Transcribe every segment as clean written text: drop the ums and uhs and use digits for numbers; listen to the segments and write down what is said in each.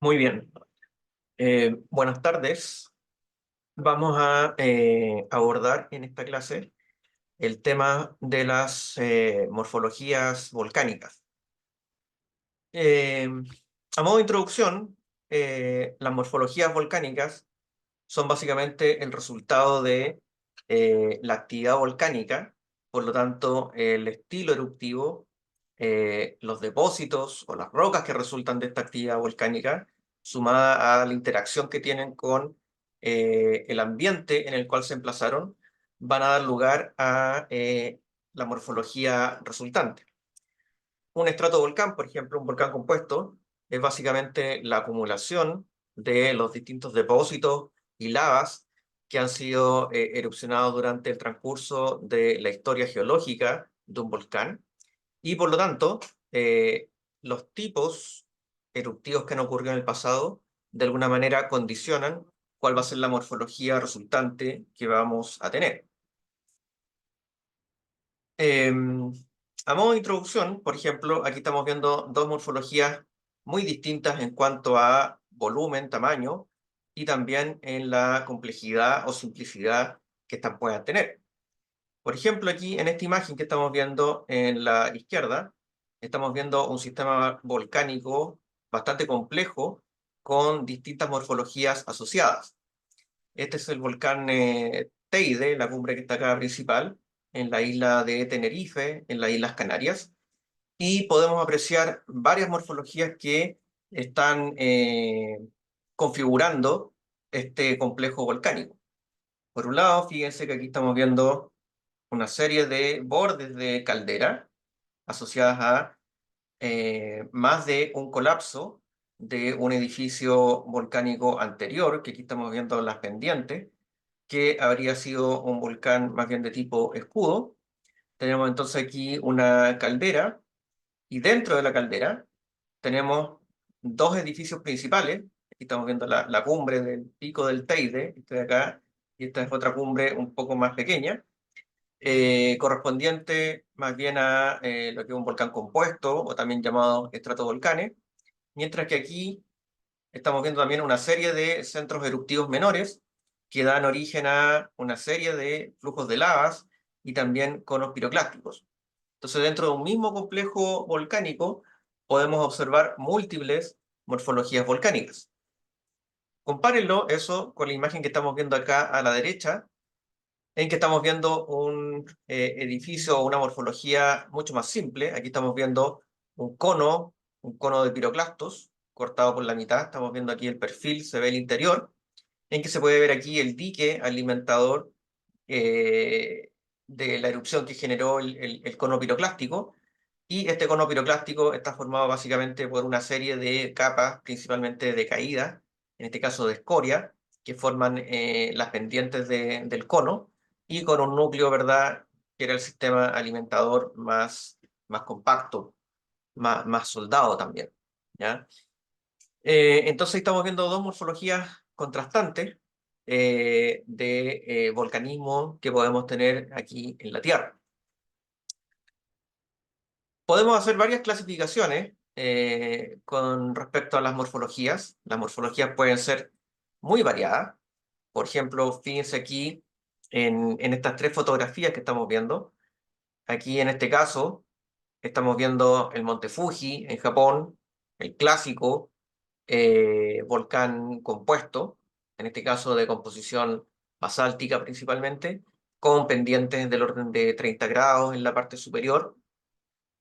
Muy bien. Buenas tardes. Vamos a abordar en esta clase el tema de las morfologías volcánicas. Eh, a modo de introducción, las morfologías volcánicas son básicamente el resultado de la actividad volcánica, por lo tanto, el estilo eruptivo, los depósitos o las rocas que resultan de esta actividad volcánica, sumada a la interacción que tienen con el ambiente en el cual se emplazaron, van a dar lugar a la morfología resultante. Un estratovolcán, por ejemplo, un volcán compuesto, es básicamente la acumulación de los distintos depósitos y lavas que han sido erupcionados durante el transcurso de la historia geológica de un volcán. Y por lo tanto, los tipos eruptivos que han ocurrido en el pasado, de alguna manera condicionan cuál va a ser la morfología resultante que vamos a tener. A modo de introducción, por ejemplo, aquí estamos viendo dos morfologías muy distintas en cuanto a volumen, tamaño, y también en la complejidad o simplicidad que estas puedan tener. Por ejemplo, aquí en esta imagen que estamos viendo en la izquierda, estamos viendo un sistema volcánico bastante complejo con distintas morfologías asociadas. Este es el volcán Teide, la cumbre que está acá principal, en la isla de Tenerife, en las Islas Canarias, y podemos apreciar varias morfologías que están configurando este complejo volcánico. Por un lado, fíjense que aquí estamos viendo una serie de bordes de caldera asociadas a más de un colapso de un edificio volcánico anterior, que aquí estamos viendo las pendientes, que habría sido un volcán más bien de tipo escudo. Tenemos entonces aquí una caldera, y dentro de la caldera tenemos dos edificios principales. Aquí estamos viendo la cumbre del pico del Teide, este de acá, y esta es otra cumbre un poco más pequeña, correspondiente más bien a lo que es un volcán compuesto, o también llamado estratovolcanes, mientras que aquí estamos viendo también una serie de centros eruptivos menores que dan origen a una serie de flujos de lavas y también conos piroclásticos. Entonces, dentro de un mismo complejo volcánico podemos observar múltiples morfologías volcánicas. Compárenlo eso con la imagen que estamos viendo acá a la derecha, en que estamos viendo un edificio o una morfología mucho más simple. Aquí estamos viendo un cono de piroclastos cortado por la mitad. Estamos viendo aquí el perfil, se ve el interior, en que se puede ver aquí el dique alimentador eh, de la erupción que generó el cono piroclástico. Y este cono piroclástico está formado básicamente por una serie de capas, principalmente de caída, en este caso de escoria, que forman las pendientes del cono, y con un núcleo, ¿verdad?, que era el sistema alimentador más compacto, más soldado también, ¿ya? Entonces estamos viendo dos morfologías contrastantes de volcanismo que podemos tener aquí en la Tierra. Podemos hacer varias clasificaciones con respecto a las morfologías. Las morfologías pueden ser muy variadas. Por ejemplo, fíjense aquí en estas tres fotografías que estamos viendo. Aquí en este caso estamos viendo el Monte Fuji en Japón, el clásico volcán compuesto, en este caso de composición basáltica principalmente, con pendientes del orden de 30 grados en la parte superior.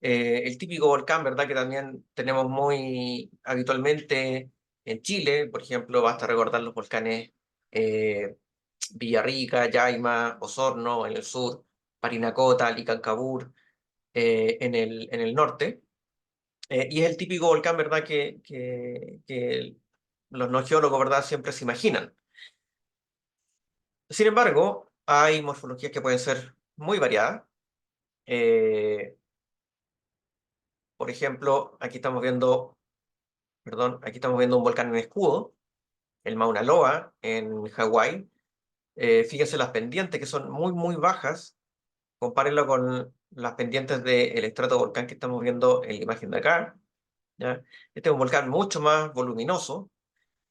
El típico volcán, ¿verdad?, que también tenemos muy habitualmente en Chile. Por ejemplo, basta recordar los volcanes eh, Villarrica, Yaima, Osorno en el sur, Parinacota, Licancabur en el norte. Y es el típico volcán, ¿verdad?, que los no geólogos, ¿verdad?, siempre se imaginan. Sin embargo, hay morfologías que pueden ser muy variadas. Eh, por ejemplo, aquí estamos viendo un volcán en escudo, el Mauna Loa en Hawái. Fíjense las pendientes que son muy, muy bajas. Compárenlo con las pendientes del estratovolcán que estamos viendo en la imagen de acá, ¿ya? Este es un volcán mucho más voluminoso,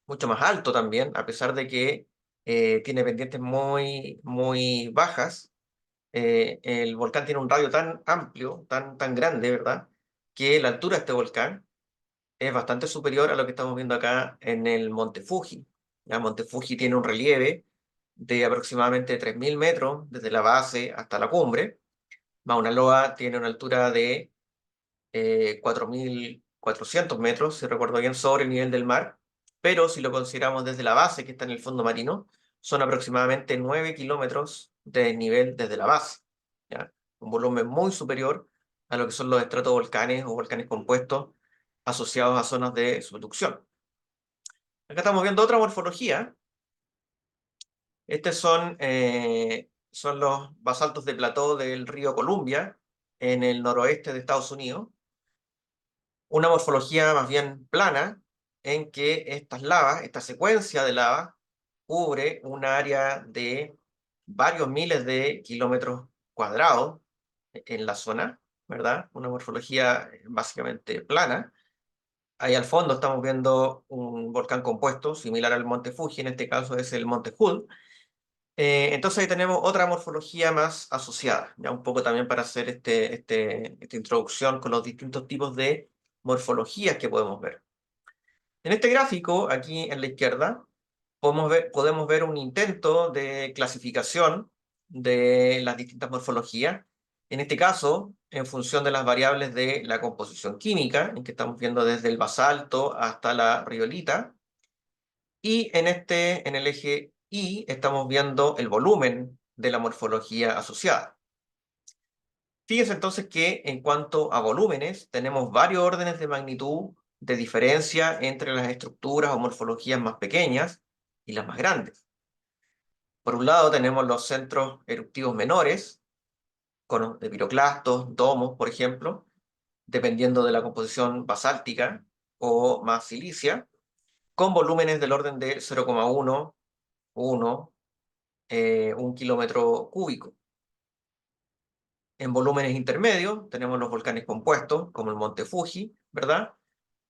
mucho más alto también, a pesar de que tiene pendientes muy bajas. El volcán tiene un radio tan amplio, tan grande, ¿verdad? Que la altura de este volcán es bastante superior a lo que estamos viendo acá en el Monte Fuji. El Monte Fuji tiene un relieve de aproximadamente 3.000 metros desde la base hasta la cumbre. Mauna Loa tiene una altura de 4.400 metros, si recuerdo bien, sobre el nivel del mar, pero si lo consideramos desde la base, que está en el fondo marino, son aproximadamente 9 kilómetros de nivel desde la base, ¿ya? Un volumen muy superior a lo que son los estratovolcanes o volcanes compuestos asociados a zonas de subducción. Acá estamos viendo otra morfología. Estos son los basaltos de plató del río Columbia, en el noroeste de Estados Unidos. Una morfología más bien plana, en que estas lavas, esta secuencia de lavas, cubre un área de varios miles de kilómetros cuadrados en la zona, ¿verdad? Una morfología básicamente plana. Ahí al fondo estamos viendo un volcán compuesto, similar al Monte Fuji, en este caso es el Monte Hood. Entonces ahí tenemos otra morfología más asociada, ya un poco también para hacer esta introducción con los distintos tipos de morfologías que podemos ver. En este gráfico, aquí en la izquierda, podemos ver un intento de clasificación de las distintas morfologías. En este caso, en función de las variables de la composición química, en que estamos viendo desde el basalto hasta la riolita. Y en el eje Y, estamos viendo el volumen de la morfología asociada. Fíjense entonces que en cuanto a volúmenes, tenemos varios órdenes de magnitud de diferencia entre las estructuras o morfologías más pequeñas y las más grandes. Por un lado tenemos los centros eruptivos menores, conos de piroclastos, domos, por ejemplo, dependiendo de la composición basáltica o más silicia, con volúmenes del orden de 0,1, 1, 1 kilómetro cúbico. En volúmenes intermedios tenemos los volcanes compuestos, como el Monte Fuji, ¿verdad?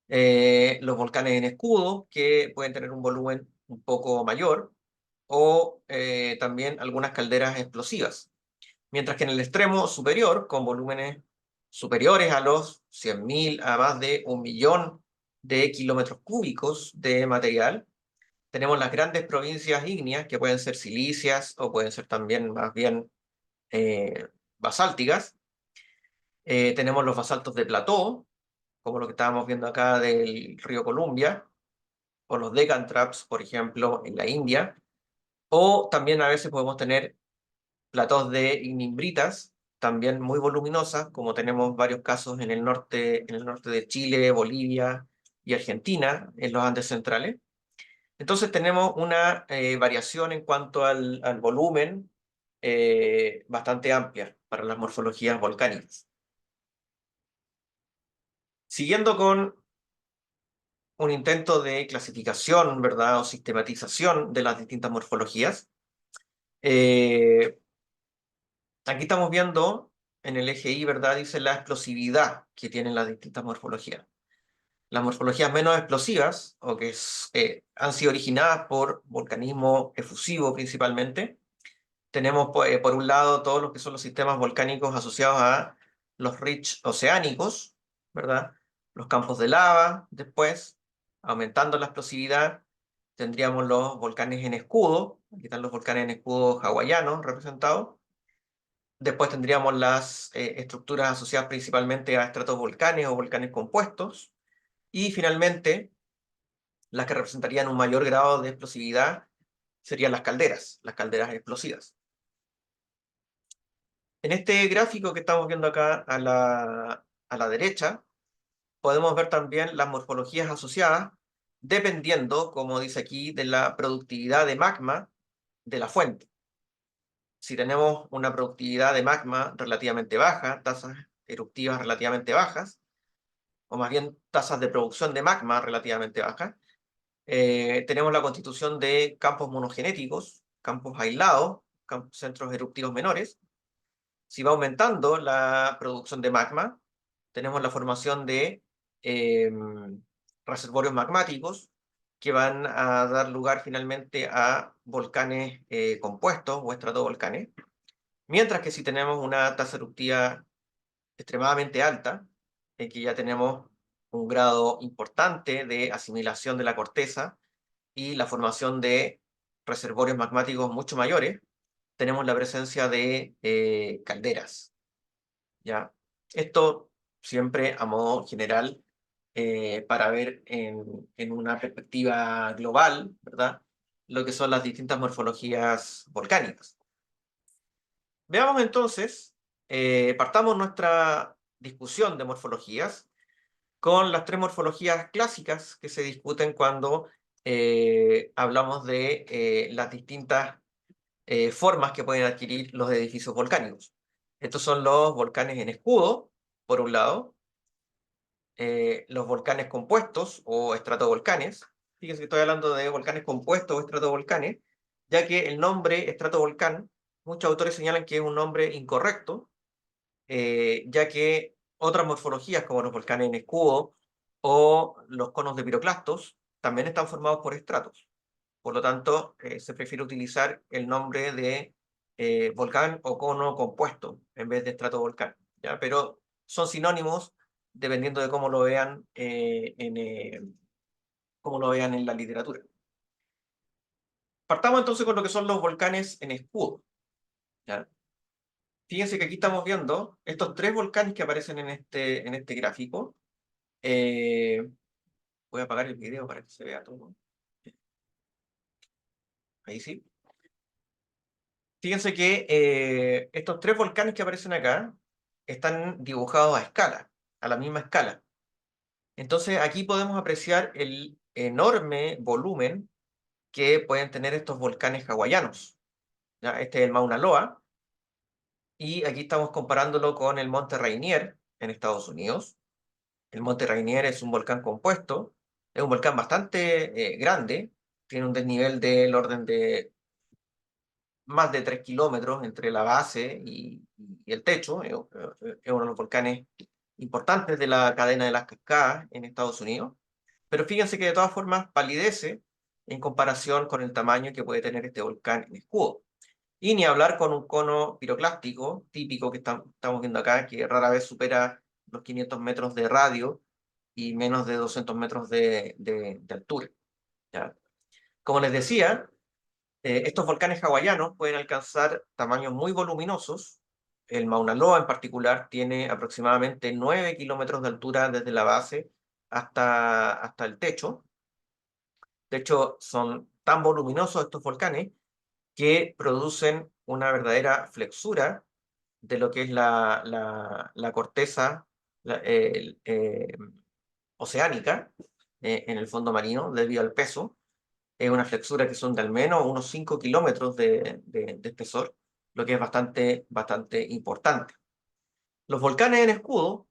Los volcanes en escudo, que pueden tener un volumen un poco mayor, o también algunas calderas explosivas. Mientras que en el extremo superior, con volúmenes superiores a los 100.000, a más de 1.000.000 de kilómetros cúbicos de material, tenemos las grandes provincias ígneas, que pueden ser silíceas o pueden ser también más bien eh, basálticas. Tenemos los basaltos de plató, como lo que estábamos viendo acá del río Columbia, o los Deccan Traps, por ejemplo, en la India. O también a veces podemos tener platós de ignimbritas, también muy voluminosas, como tenemos varios casos en el norte de Chile, Bolivia y Argentina, en los Andes centrales. Entonces tenemos una variación en cuanto al volumen bastante amplia para las morfologías volcánicas. Siguiendo con un intento de clasificación, ¿verdad? O sistematización de las distintas morfologías. Eh, Aquí estamos viendo en el eje Y, ¿verdad? Dice la explosividad que tienen las distintas morfologías. Las morfologías menos explosivas, o que han sido originadas por volcanismo efusivo principalmente, tenemos por un lado todos los que son los sistemas volcánicos asociados a los ridges oceánicos, ¿verdad? Los campos de lava, después, aumentando la explosividad, tendríamos los volcanes en escudo, aquí están los volcanes en escudo hawaianos representados. Después tendríamos las estructuras asociadas principalmente a estratovolcanes o volcanes compuestos. Y finalmente, las que representarían un mayor grado de explosividad serían las calderas explosivas. En este gráfico que estamos viendo acá a la derecha, podemos ver también las morfologías asociadas, dependiendo, como dice aquí, de la productividad de magma de la fuente. Si tenemos una productividad de magma relativamente baja, tasas eruptivas relativamente bajas, o más bien tasas de producción de magma relativamente bajas, tenemos la constitución de campos monogenéticos, campos aislados, centros eruptivos menores. Si va aumentando la producción de magma, tenemos la formación de reservorios magmáticos, que van a dar lugar finalmente a volcanes compuestos o estratovolcanes, mientras que si tenemos una tasa eruptiva extremadamente alta, en que ya tenemos un grado importante de asimilación de la corteza y la formación de reservorios magmáticos mucho mayores, tenemos la presencia de calderas, ¿ya? Esto siempre a modo general para ver en una perspectiva global, ¿verdad? Lo que son las distintas morfologías volcánicas. Veamos entonces, partamos nuestra discusión de morfologías con las tres morfologías clásicas que se discuten cuando hablamos de las distintas formas que pueden adquirir los edificios volcánicos. Estos son los volcanes en escudo, por un lado, los volcanes compuestos o estratovolcanes. Fíjense que estoy hablando de volcanes compuestos o estratovolcanes, ya que el nombre estratovolcán, muchos autores señalan que es un nombre incorrecto, ya que otras morfologías como los volcanes en escudo o los conos de piroclastos también están formados por estratos. Por lo tanto, se prefiere utilizar el nombre de volcán o cono compuesto en vez de estratovolcán, ¿ya? Pero son sinónimos dependiendo de cómo lo vean en la literatura. Partamos entonces con lo que son los volcanes en escudo, ¿ya? Fíjense que aquí estamos viendo estos tres volcanes que aparecen en este gráfico. Voy a apagar el video para que se vea todo. Ahí sí. Fíjense que estos tres volcanes que aparecen acá están dibujados a escala, a la misma escala. Entonces aquí podemos apreciar el enorme volumen que pueden tener estos volcanes hawaianos, ¿ya? Este es el Mauna Loa, y aquí estamos comparándolo con el Monte Rainier en Estados Unidos. El Monte Rainier es un volcán compuesto, es un volcán bastante grande, tiene un desnivel del orden de más de 3 kilómetros entre la base y el techo. Es uno de los volcanes importantes de la cadena de las cascadas en Estados Unidos. Pero fíjense que de todas formas palidece en comparación con el tamaño que puede tener este volcán en escudo. Y ni hablar con un cono piroclástico típico que estamos viendo acá, que rara vez supera los 500 metros de radio y menos de 200 metros de altura, ¿ya? Como les decía, estos volcanes hawaianos pueden alcanzar tamaños muy voluminosos. El Mauna Loa en particular tiene aproximadamente 9 kilómetros de altura desde la base hasta el techo. De hecho, son tan voluminosos estos volcanes que producen una verdadera flexura de lo que es la corteza oceánica en el fondo marino debido al peso. Es una flexura que son de al menos unos 5 kilómetros de espesor, lo que es bastante importante. Los volcanes en escudo,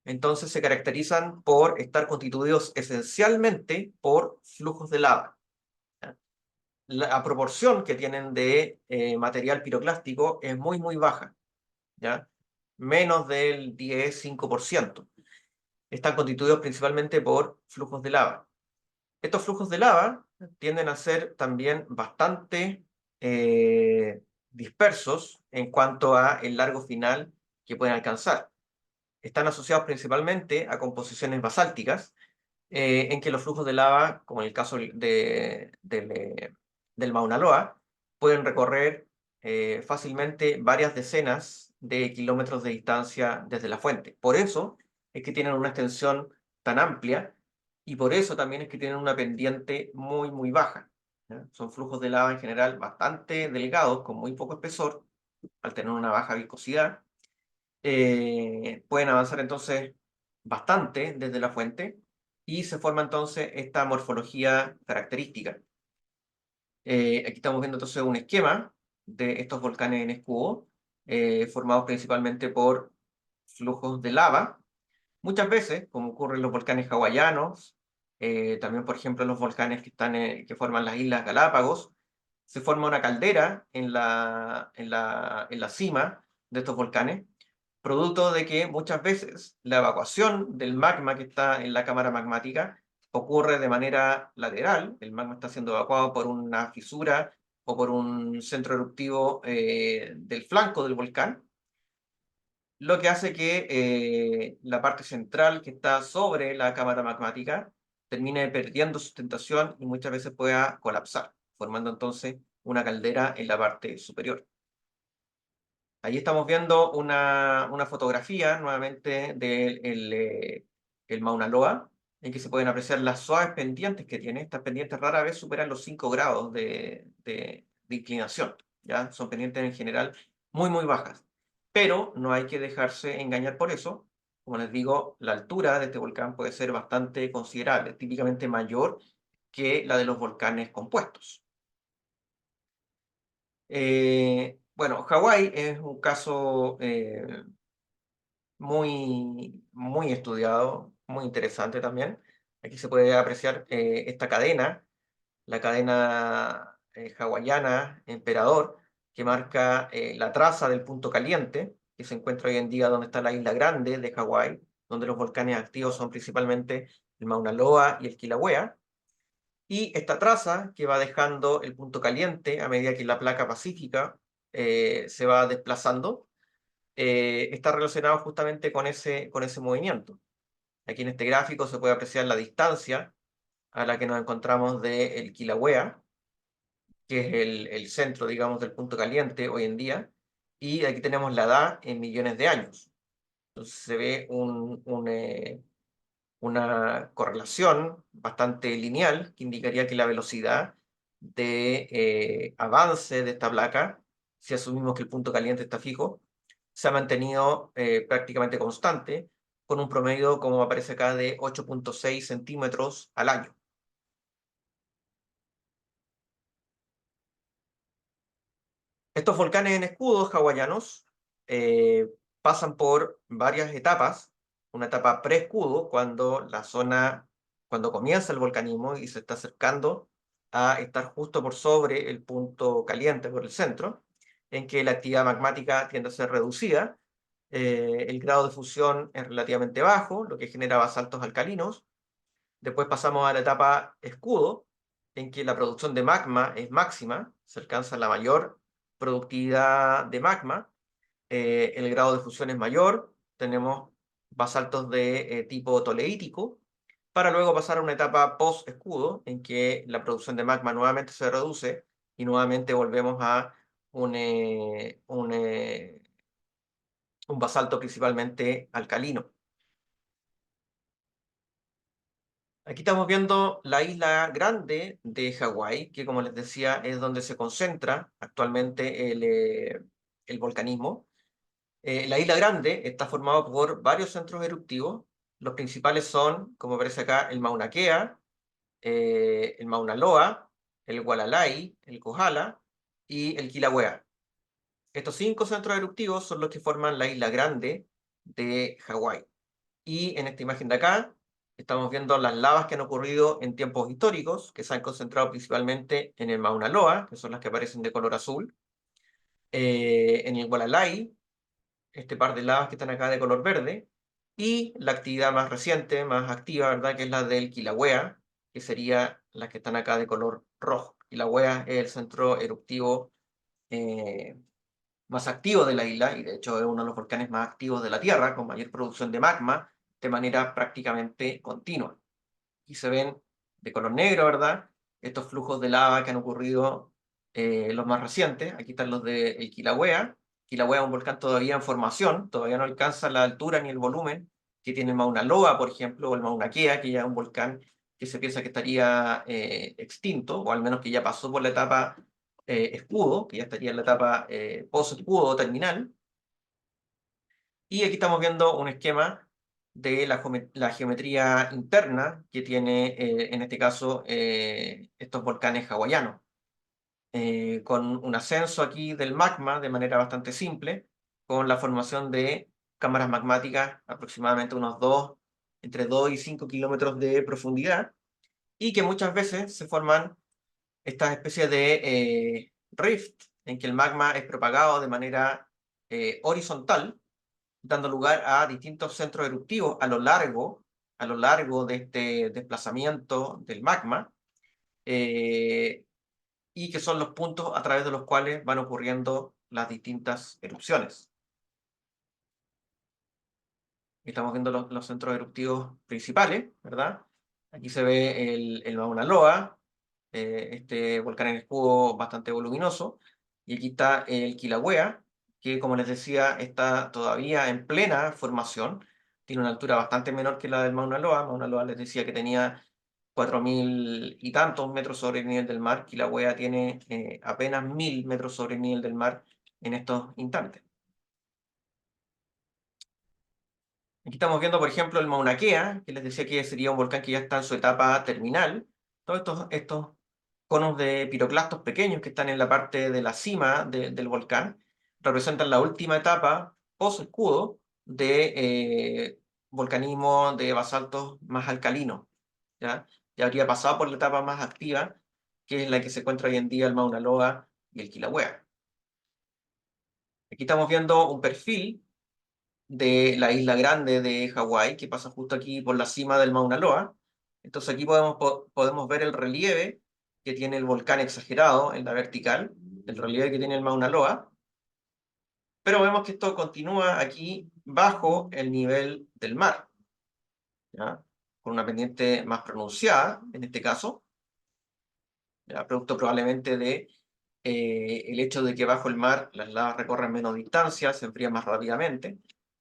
entonces, se caracterizan por estar constituidos esencialmente por flujos de lava. ¿Ya? La proporción que tienen de material piroclástico es muy baja, ¿ya? Menos del 10-5%. Están constituidos principalmente por flujos de lava. Estos flujos de lava tienden a ser también bastante dispersos en cuanto a el largo final que pueden alcanzar. Están asociados principalmente a composiciones basálticas, en que los flujos de lava, como en el caso del Mauna Loa, pueden recorrer fácilmente varias decenas de kilómetros de distancia desde la fuente. Por eso es que tienen una extensión tan amplia y por eso también es que tienen una pendiente muy baja, ¿ya? Son flujos de lava en general bastante delgados, con muy poco espesor, al tener una baja viscosidad. Pueden avanzar entonces bastante desde la fuente y se forma entonces esta morfología característica. Aquí estamos viendo entonces un esquema de estos volcanes en escudo, formados principalmente por flujos de lava. Muchas veces, como ocurre en los volcanes hawaianos, también por ejemplo en los volcanes que forman las Islas Galápagos, se forma una caldera en la cima de estos volcanes, producto de que muchas veces la evacuación del magma que está en la cámara magmática ocurre de manera lateral, el magma está siendo evacuado por una fisura o por un centro eruptivo del flanco del volcán, lo que hace que la parte central que está sobre la cámara magmática termine perdiendo sustentación y muchas veces pueda colapsar, formando entonces una caldera en la parte superior. Ahí estamos viendo una fotografía nuevamente del el Mauna Loa, en que se pueden apreciar las suaves pendientes que tiene. Estas pendientes rara vez superan los 5 grados de inclinación, ¿ya? Son pendientes en general muy, muy bajas. Pero no hay que dejarse engañar por eso. Como les digo, la altura de este volcán puede ser bastante considerable, típicamente mayor que la de los volcanes compuestos. Bueno, Hawái es un caso muy estudiado, muy interesante también. Aquí se puede apreciar esta cadena, la cadena hawaiana Emperador, que marca la traza del punto caliente, que se encuentra hoy en día donde está la isla grande de Hawái, donde los volcanes activos son principalmente el Mauna Loa y el Kilauea. Y esta traza que va dejando el punto caliente a medida que la placa pacífica se va desplazando, está relacionado justamente con ese movimiento. Aquí en este gráfico se puede apreciar la distancia a la que nos encontramos del Kilauea, que es el centro, digamos, del punto caliente hoy en día, y aquí tenemos la edad en millones de años. Entonces se ve una correlación bastante lineal que indicaría que la velocidad de avance de esta placa, si asumimos que el punto caliente está fijo, se ha mantenido prácticamente constante, con un promedio, como aparece acá, de 8,6 centímetros al año. Estos volcanes en escudo hawaianos eh, pasan por varias etapas. Una etapa pre-escudo, cuando comienza el volcanismo y se está acercando a estar justo por sobre el punto caliente, por el centro, en que la actividad magmática tiende a ser reducida. El grado de fusión es relativamente bajo, lo que genera basaltos alcalinos. Después pasamos a la etapa escudo, en que la producción de magma es máxima, se alcanza la mayor productividad de magma, el grado de fusión es mayor, tenemos basaltos de tipo toleítico, para luego pasar a una etapa post-escudo, en que la producción de magma nuevamente se reduce y nuevamente volvemos a un, eh, un, eh, un basalto principalmente alcalino. Aquí estamos viendo la isla grande de Hawái, que como les decía es donde se concentra actualmente el volcanismo. La isla grande está formada por varios centros eruptivos. Los principales son, como aparece acá, el Mauna Kea, el Mauna Loa, el Gualalai, el Kohala y el Kilauea. Estos 5 centros eruptivos son los que forman la isla grande de Hawái. Y en esta imagen de acá estamos viendo las lavas que han ocurrido en tiempos históricos, que se han concentrado principalmente en el Mauna Loa, que son las que aparecen de color azul, en el Gualalai, este par de lavas que están acá de color verde, y la actividad más reciente, más activa, ¿verdad? Que es la del Kilauea, que sería las que están acá de color rojo. Kilauea es el centro eruptivo eh, más activo de la isla, y de hecho es uno de los volcanes más activos de la Tierra, con mayor producción de magma de manera prácticamente continua. Y se ven de color negro, ¿verdad? Estos flujos de lava que han ocurrido los más recientes. Aquí están los de el Kilauea. Kilauea es un volcán todavía en formación, todavía no alcanza la altura ni el volumen que tiene el Mauna Loa, por ejemplo, o el Mauna Kea, que ya es un volcán que se piensa que estaría extinto, o al menos que ya pasó por la etapa escudo, que ya estaría en la etapa post-escudo o terminal. Y aquí estamos viendo un esquema de la geometría interna que tiene, en este caso, estos volcanes hawaianos, con un ascenso aquí del magma de manera bastante simple, con la formación de cámaras magmáticas aproximadamente entre 2 y 5 kilómetros de profundidad, y que muchas veces se forman estas especies de rift, en que el magma es propagado de manera horizontal, dando lugar a distintos centros eruptivos a lo largo a lo largo de este desplazamiento del magma, y que son los puntos a través de los cuales van ocurriendo las distintas erupciones. Estamos viendo los centros eruptivos principales, ¿verdad? Aquí se ve el Mauna Loa, este volcán en escudo bastante voluminoso, y aquí está el Kilauea, que como les decía, está todavía en plena formación, tiene una altura bastante menor que la del Mauna Loa. Mauna Loa les decía que tenía 4.000 y tantos metros sobre el nivel del mar, Kilauea tiene apenas 1.000 metros sobre el nivel del mar en estos instantes. Aquí estamos viendo, por ejemplo, el Mauna Kea, que les decía que sería un volcán que ya está en su etapa terminal. Todos estos conos de piroclastos pequeños que están en la parte de la cima del volcán representan la última etapa post-escudo de volcanismo de basaltos más alcalinos. ¿Ya? Ya habría pasado por la etapa más activa, que es la que se encuentra hoy en día el Mauna Loa y el Kilauea. Aquí estamos viendo un perfil de la isla Grande de Hawái, que pasa justo aquí por la cima del Mauna Loa. Entonces aquí podemos ver el relieve que tiene el volcán exagerado en la vertical, el relieve que tiene el Mauna Loa, pero vemos que esto continúa aquí bajo el nivel del mar, ¿ya? Con una pendiente más pronunciada, en este caso, ¿ya? Producto probablemente de el hecho de que bajo el mar las lavas recorren menos distancia, se enfrían más rápidamente,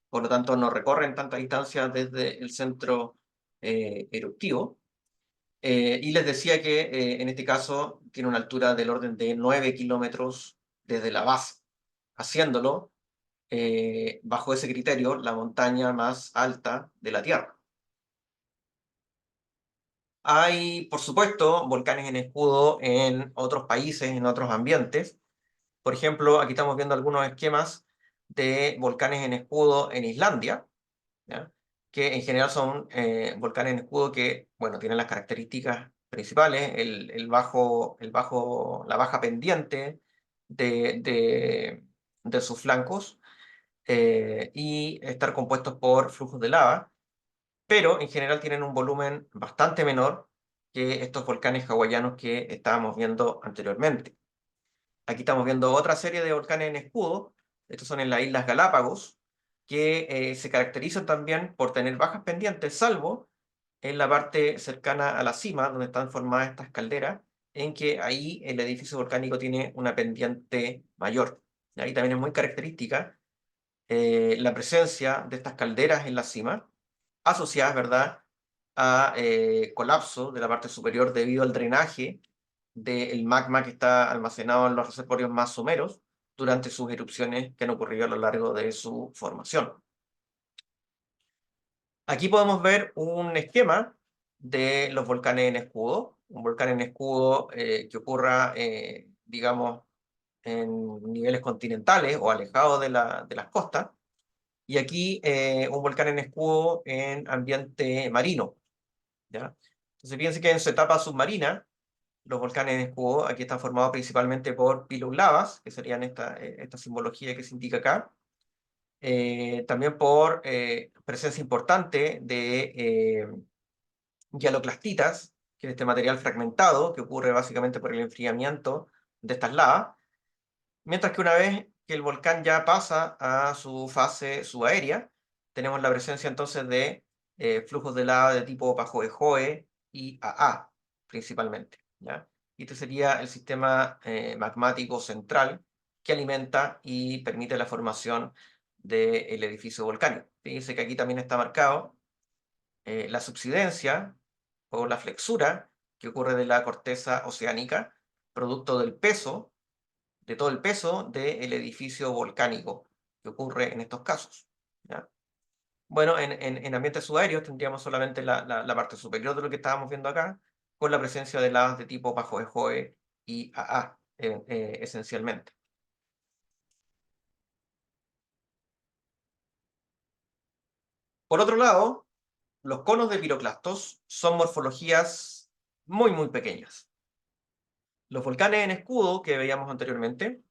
por lo tanto no recorren tanta distancia desde el centro eruptivo. Y les decía que en este caso tiene una altura del orden de 9 kilómetros desde la base, haciéndolo bajo ese criterio la montaña más alta de la Tierra. Hay, por supuesto, volcanes en escudo en otros países, en otros ambientes. Por ejemplo, aquí estamos viendo algunos esquemas de volcanes en escudo en Islandia, ¿ya? Que en general son volcanes en escudo que, bueno, tienen las características principales, la baja pendiente de sus flancos, y estar compuestos por flujos de lava, pero en general tienen un volumen bastante menor que estos volcanes hawaianos que estábamos viendo anteriormente. Aquí estamos viendo otra serie de volcanes en escudo. Estos son en las Islas Galápagos, que se caracterizan también por tener bajas pendientes, salvo en la parte cercana a la cima, donde están formadas estas calderas, en que ahí el edificio volcánico tiene una pendiente mayor. Y ahí también es muy característica la presencia de estas calderas en la cima, asociadas, ¿verdad?, a colapso de la parte superior debido al drenaje del magma que está almacenado en los reservorios más someros durante sus erupciones que han ocurrido a lo largo de su formación. Aquí podemos ver un esquema de los volcanes en escudo, un volcán en escudo que ocurra, digamos, en niveles continentales o alejados de las costas, y aquí un volcán en escudo en ambiente marino, ¿ya? Entonces fíjense que en su etapa submarina, los volcanes en escudo aquí están formados principalmente por pilus lavas, que serían esta simbología que se indica acá, también por presencia importante de gialoclastitas, que es este material fragmentado que ocurre básicamente por el enfriamiento de estas lavas, mientras que una vez que el volcán ya pasa a su fase subaérea, tenemos la presencia entonces de flujos de lava de tipo Pahoehoe y AA, principalmente, ¿ya? Y este sería el sistema magmático central que alimenta y permite la formación del edificio volcánico. Fíjense que aquí también está marcado la subsidencia o la flexura que ocurre de la corteza oceánica, producto del peso, de todo el peso del edificio volcánico que ocurre en estos casos, ¿ya? Bueno, en ambientes subaéreos tendríamos solamente la parte superior de lo que estábamos viendo acá, con la presencia de lavas de tipo Pahoehoe y AA, esencialmente. Por otro lado, los conos de piroclastos son morfologías muy, muy pequeñas. Los volcanes en escudo que veíamos anteriormente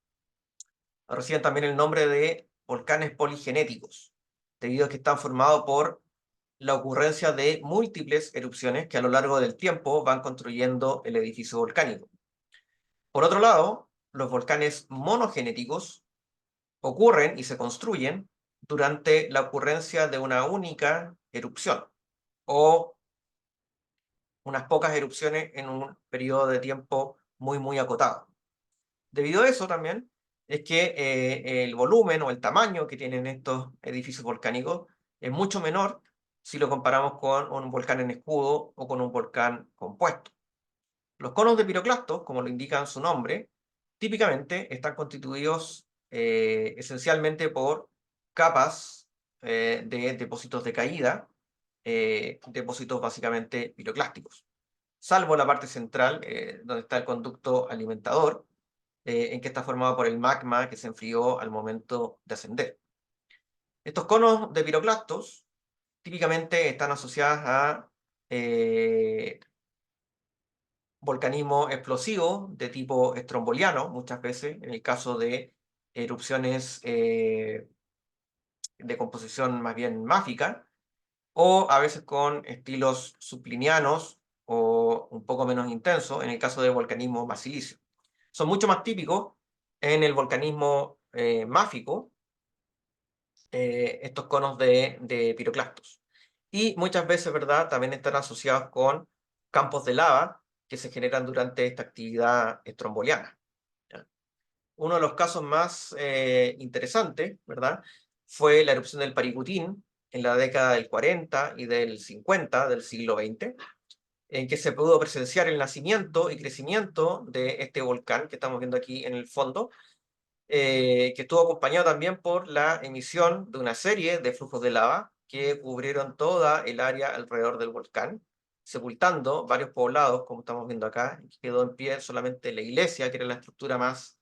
reciben también el nombre de volcanes poligenéticos, debido a que están formados por la ocurrencia de múltiples erupciones que a lo largo del tiempo van construyendo el edificio volcánico. Por otro lado, los volcanes monogenéticos ocurren y se construyen durante la ocurrencia de una única erupción o unas pocas erupciones en un periodo de tiempo muy acotado. Debido a eso también es que el volumen o el tamaño que tienen estos edificios volcánicos es mucho menor si lo comparamos con un volcán en escudo o con un volcán compuesto. Los conos de piroclastos, como lo indican su nombre, típicamente están constituidos esencialmente por capas de depósitos de caída, depósitos básicamente piroclásticos, salvo la parte central, donde está el conducto alimentador, en que está formado por el magma que se enfrió al momento de ascender. Estos conos de piroclastos típicamente están asociados a volcanismo explosivo de tipo estromboliano, muchas veces, en el caso de erupciones de composición más bien máfica, o a veces con estilos subclinianos o un poco menos intensos, en el caso de volcanismo más silicio. Son mucho más típicos en el volcanismo máfico, estos conos de piroclastos. Y muchas veces, ¿verdad?, también están asociados con campos de lava que se generan durante esta actividad estromboliana. ¿Ya? Uno de los casos más interesantes, ¿verdad?, fue la erupción del Paricutín en la década del 40 y del 50 del siglo XX, en que se pudo presenciar el nacimiento y crecimiento de este volcán que estamos viendo aquí en el fondo, que estuvo acompañado también por la emisión de una serie de flujos de lava que cubrieron toda el área alrededor del volcán, sepultando varios poblados, como estamos viendo acá. Quedó en pie solamente la iglesia, que era la estructura más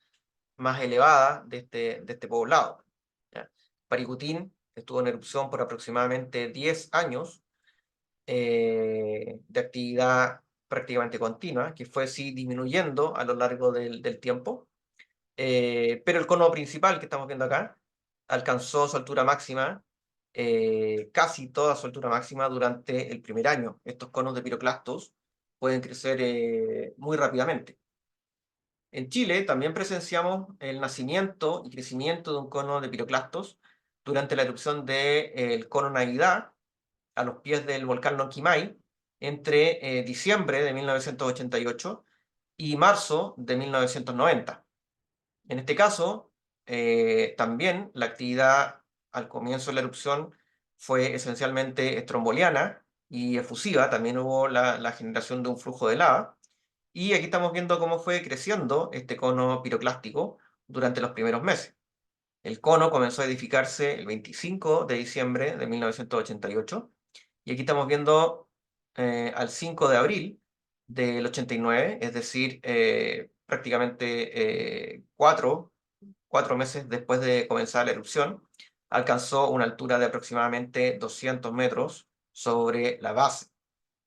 elevada de este poblado. ¿Ya? Paricutín estuvo en erupción por aproximadamente 10 años de actividad prácticamente continua, que fue sí disminuyendo a lo largo del tiempo, pero el cono principal que estamos viendo acá alcanzó su altura máxima, casi toda su altura máxima durante el primer año. Estos conos de piroclastos pueden crecer muy rápidamente. En Chile también presenciamos el nacimiento y crecimiento de un cono de piroclastos durante la erupción del cono Navidad a los pies del volcán Lonquimay entre diciembre de 1988 y marzo de 1990. En este caso, también la actividad al comienzo de la erupción fue esencialmente estromboliana y efusiva, también hubo la generación de un flujo de lava, y aquí estamos viendo cómo fue creciendo este cono piroclástico durante los primeros meses. El cono comenzó a edificarse el 25 de diciembre de 1988, y aquí estamos viendo al 5 de abril del 89, es decir, prácticamente 4 meses después de comenzar la erupción, alcanzó una altura de aproximadamente 200 metros sobre la base.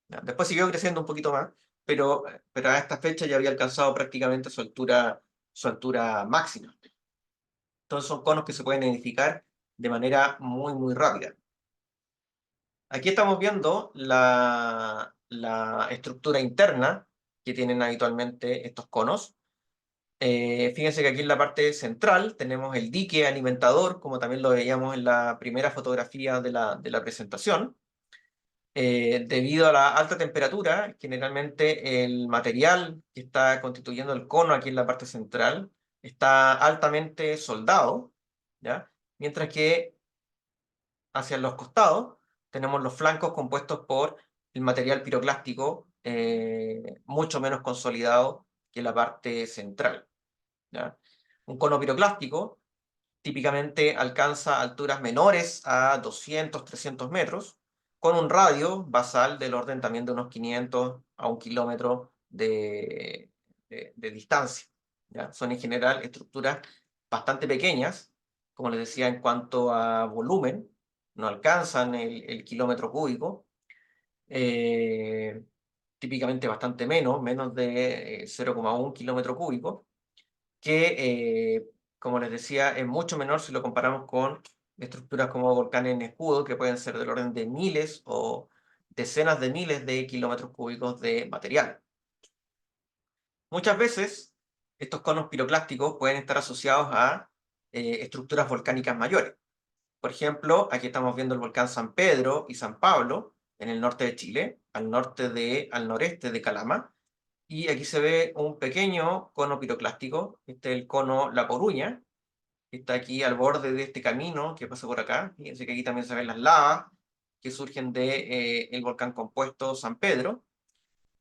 ¿Ya? Después siguió creciendo un poquito más, pero a esta fecha ya había alcanzado prácticamente su altura máxima. Entonces son conos que se pueden edificar de manera muy rápida. Aquí estamos viendo la estructura interna que tienen habitualmente estos conos. Fíjense que aquí en la parte central tenemos el dique alimentador, como también lo veíamos en la primera fotografía de la presentación. Debido a la alta temperatura, generalmente el material que está constituyendo el cono aquí en la parte central está altamente soldado, ¿ya? Mientras que hacia los costados tenemos los flancos compuestos por el material piroclástico mucho menos consolidado que la parte central, ¿ya? Un cono piroclástico típicamente alcanza alturas menores a 200, 300 metros, con un radio basal del orden también de unos 500 a 1 kilómetro de distancia, ¿ya? Son en general estructuras bastante pequeñas, como les decía, en cuanto a volumen, no alcanzan el kilómetro cúbico, eh, típicamente bastante menos de 0,1 kilómetro cúbico, que, como les decía, es mucho menor si lo comparamos con estructuras como volcanes en escudo, que pueden ser del orden de miles o decenas de miles de kilómetros cúbicos de material. Muchas veces, estos conos piroclásticos pueden estar asociados a estructuras volcánicas mayores. Por ejemplo, aquí estamos viendo el volcán San Pedro y San Pablo, en el norte de Chile, al noreste de Calama, y aquí se ve un pequeño cono piroclástico, este es el cono La Coruña, que está aquí al borde de este camino que pasa por acá. Fíjense que aquí también se ven las lavas que surgen de el volcán compuesto San Pedro.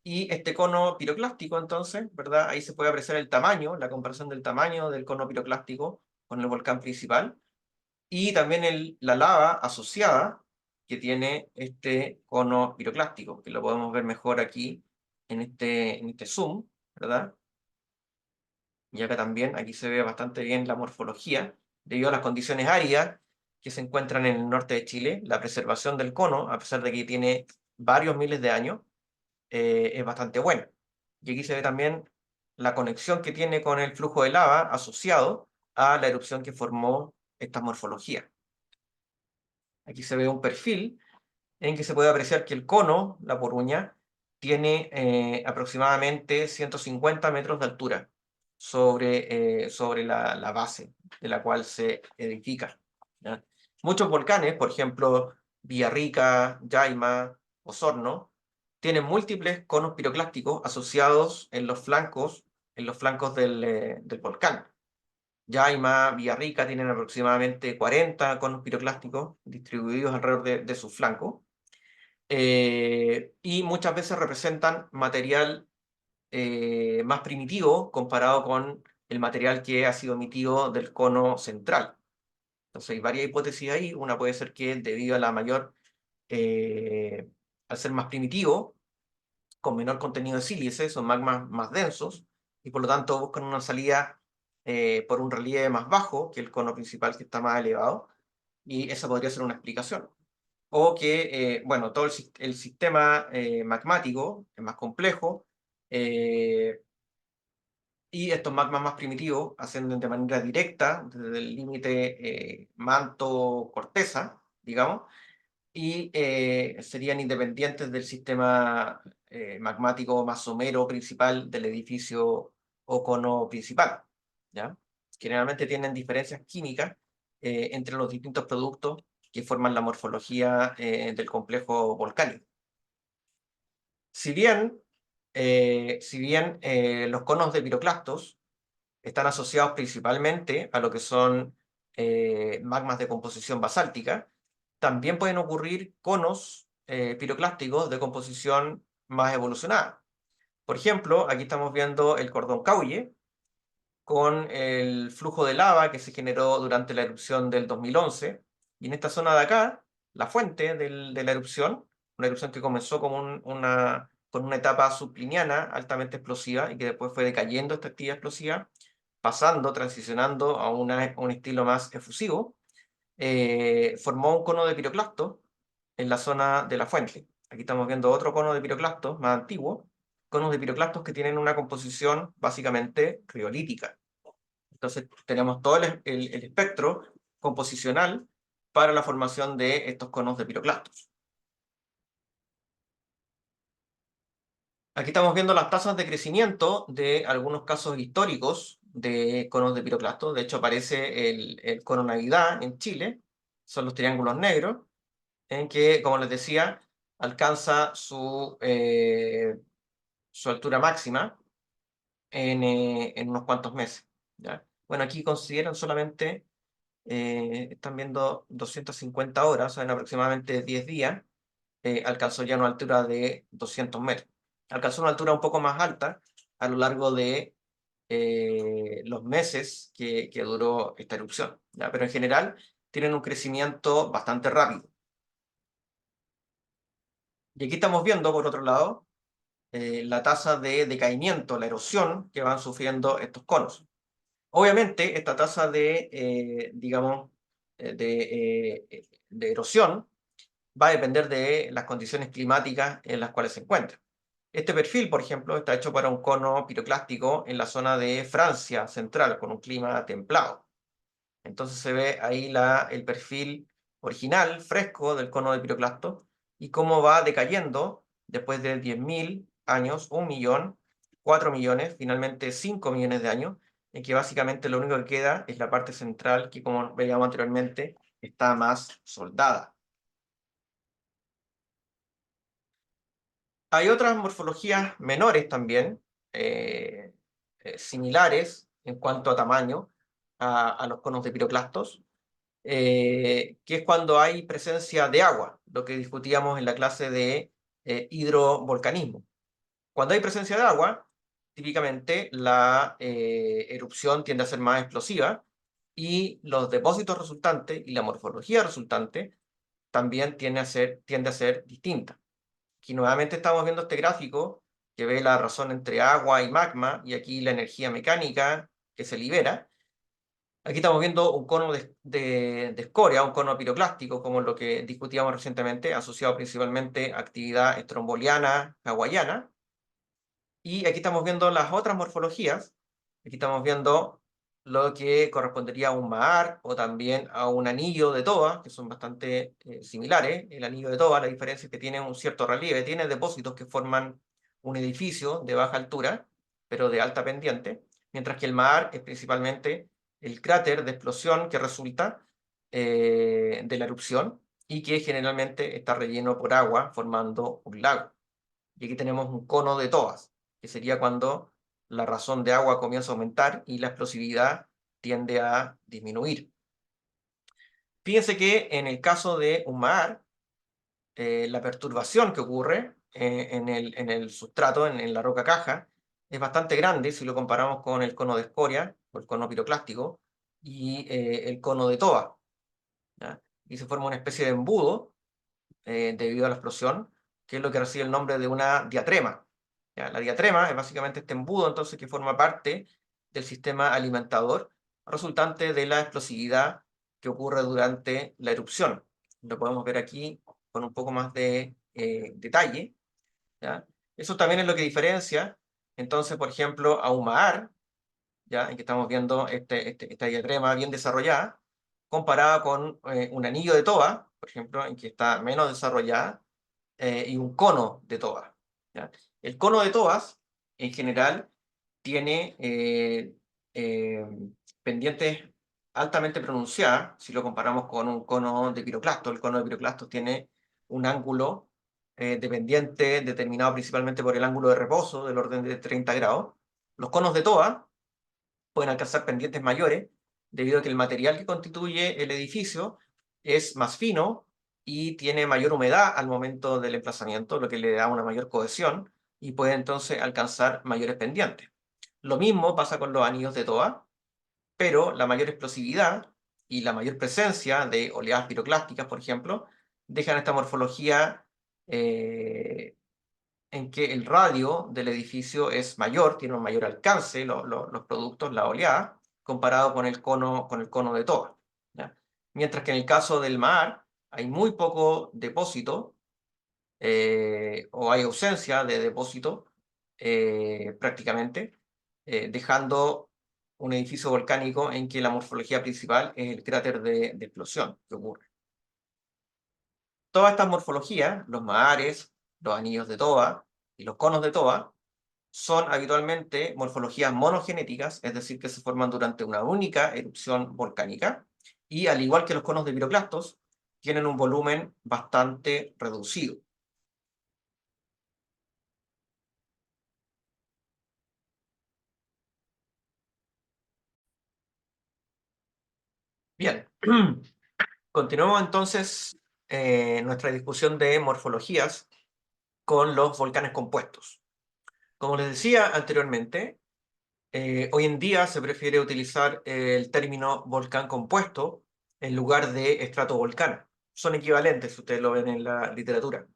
Y este cono piroclástico, entonces, ¿verdad? Ahí se puede apreciar el tamaño, la comparación del tamaño del cono piroclástico con el volcán principal. Y también la lava asociada que tiene este cono piroclástico, que lo podemos ver mejor aquí en este zoom, ¿verdad? Y acá también, aquí se ve bastante bien la morfología, debido a las condiciones áridas que se encuentran en el norte de Chile. La preservación del cono, a pesar de que tiene varios miles de años, es bastante buena. Y aquí se ve también la conexión que tiene con el flujo de lava asociado a la erupción que formó esta morfología. Aquí se ve un perfil en que se puede apreciar que el cono, la Coruña, tiene aproximadamente 150 metros de altura sobre la base de la cual se edifica, ¿ya? Muchos volcanes, por ejemplo, Villarrica, Yaima, Osorno, tienen múltiples conos piroclásticos asociados en los flancos del volcán. Yaima, Villarrica tienen aproximadamente 40 conos piroclásticos distribuidos alrededor de su flanco, y muchas veces representan material más primitivo comparado con el material que ha sido emitido del cono central. Entonces hay varias hipótesis ahí. Una puede ser que debido a eh, al ser más primitivo, con menor contenido de sílice, son magmas más densos, y por lo tanto buscan una salida por un relieve más bajo que el cono principal, que está más elevado, y esa podría ser una explicación. O que, bueno, todo el sistema magmático es más complejo, eh, y estos magmas más primitivos ascienden de manera directa desde el límite manto-corteza, digamos, y serían independientes del sistema magmático más somero principal del edificio o cono principal, ¿ya? Generalmente tienen diferencias químicas entre los distintos productos que forman la morfología del complejo volcánico. Si bien los conos de piroclastos están asociados principalmente a lo que son magmas de composición basáltica, también pueden ocurrir conos piroclásticos de composición más evolucionada. Por ejemplo, aquí estamos viendo el cordón Caulle, con el flujo de lava que se generó durante la erupción del 2011. Y en esta zona de acá, la fuente de la erupción, una erupción que comenzó con una etapa subliniana altamente explosiva y que después fue decayendo esta actividad explosiva, transicionando a un estilo más efusivo, formó un cono de piroclasto en la zona de la fuente. Aquí estamos viendo otro cono de piroclastos más antiguo, conos de piroclastos que tienen una composición básicamente riolítica. Entonces tenemos todo el espectro composicional para la formación de estos conos de piroclastos. Aquí estamos viendo las tasas de crecimiento de algunos casos históricos de conos de piroclastos. De hecho, aparece el cono Navidad en Chile, son los triángulos negros, en que, como les decía, alcanza su altura máxima en unos cuantos meses, ¿ya? Bueno, aquí consideran solamente, están viendo 250 horas, o sea, en aproximadamente 10 días, alcanzó ya una altura de 200 metros. Alcanzó una altura un poco más alta a lo largo de los meses que duró esta erupción, ¿ya? Pero en general tienen un crecimiento bastante rápido. Y aquí estamos viendo, por otro lado, la tasa de decaimiento, la erosión que van sufriendo estos conos. Obviamente, esta tasa digamos, de erosión va a depender de las condiciones climáticas en las cuales se encuentra. Este perfil, por ejemplo, está hecho para un cono piroclástico en la zona de Francia central, con un clima templado. Entonces se ve ahí el perfil original, fresco, del cono de piroclasto, y cómo va decayendo después de 10.000 años, 1.000.000, 4 millones, finalmente 5 millones de años, en que básicamente lo único que queda es la parte central, que como veíamos anteriormente, está más soldada. Hay otras morfologías menores también, similares en cuanto a tamaño a los conos de piroclastos, que es cuando hay presencia de agua, lo que discutíamos en la clase de hidrovolcanismo. Cuando hay presencia de agua, típicamente la erupción tiende a ser más explosiva y los depósitos resultantes y la morfología resultante también tiende a ser distinta. Aquí nuevamente estamos viendo este gráfico que ve la razón entre agua y magma y aquí la energía mecánica que se libera. Aquí estamos viendo un cono de escoria, un cono piroclástico, como lo que discutíamos recientemente, asociado principalmente a actividad estromboliana hawaiana. Y aquí estamos viendo las otras morfologías. Aquí estamos viendo lo que correspondería a un mahar o también a un anillo de toba, que son bastante similares. El anillo de toba, la diferencia es que tiene un cierto relieve, tiene depósitos que forman un edificio de baja altura, pero de alta pendiente, mientras que el mahar es principalmente el cráter de explosión que resulta de la erupción y que generalmente está relleno por agua, formando un lago. Y aquí tenemos un cono de tobas, que sería cuando la razón de agua comienza a aumentar y la explosividad tiende a disminuir. Fíjense que en el caso de un mar, la perturbación que ocurre en el sustrato, en la roca caja, es bastante grande si lo comparamos con el cono de escoria o el cono piroclástico y el cono de toba, ¿ya? Y se forma una especie de embudo debido a la explosión, que es lo que recibe el nombre de una diatrema. ¿Ya? La diatrema es básicamente este embudo entonces que forma parte del sistema alimentador resultante de la explosividad que ocurre durante la erupción. Lo podemos ver aquí con un poco más de detalle. ¿Ya? Eso también es lo que diferencia, entonces, por ejemplo, a un mahar, ¿ya? En que estamos viendo esta diatrema bien desarrollada, comparada con un anillo de toba, por ejemplo, en que está menos desarrollada, y un cono de toba, ¿ya? El cono de tobas, en general, tiene eh, pendientes altamente pronunciadas, si lo comparamos con un cono de piroclasto. El cono de piroclasto tiene un ángulo de pendiente determinado principalmente por el ángulo de reposo, del orden de 30 grados. Los conos de toba pueden alcanzar pendientes mayores, debido a que el material que constituye el edificio es más fino y tiene mayor humedad al momento del emplazamiento, lo que le da una mayor cohesión y puede entonces alcanzar mayores pendientes. Lo mismo pasa con los anillos de toba, pero la mayor explosividad y la mayor presencia de oleadas piroclásticas, por ejemplo, dejan esta morfología eh, en que el radio del edificio es mayor, tiene un mayor alcance, los productos, la oleada, comparado con el cono de toba, ¿ya? Mientras que en el caso del mar hay muy poco depósito, o hay ausencia de depósito prácticamente, dejando un edificio volcánico en que la morfología principal es el cráter de explosión que ocurre. Todas estas morfologías, los mahares, los anillos de toba y los conos de toba, son habitualmente morfologías monogenéticas, es decir, que se forman durante una única erupción volcánica, y al igual que los conos de piroclastos, tienen un volumen bastante reducido. Bien, continuemos entonces nuestra discusión de morfologías con los volcanes compuestos. Como les decía anteriormente, hoy en día se prefiere utilizar el término volcán compuesto en lugar de estratovolcán. Son equivalentes, si ustedes lo ven en la literatura.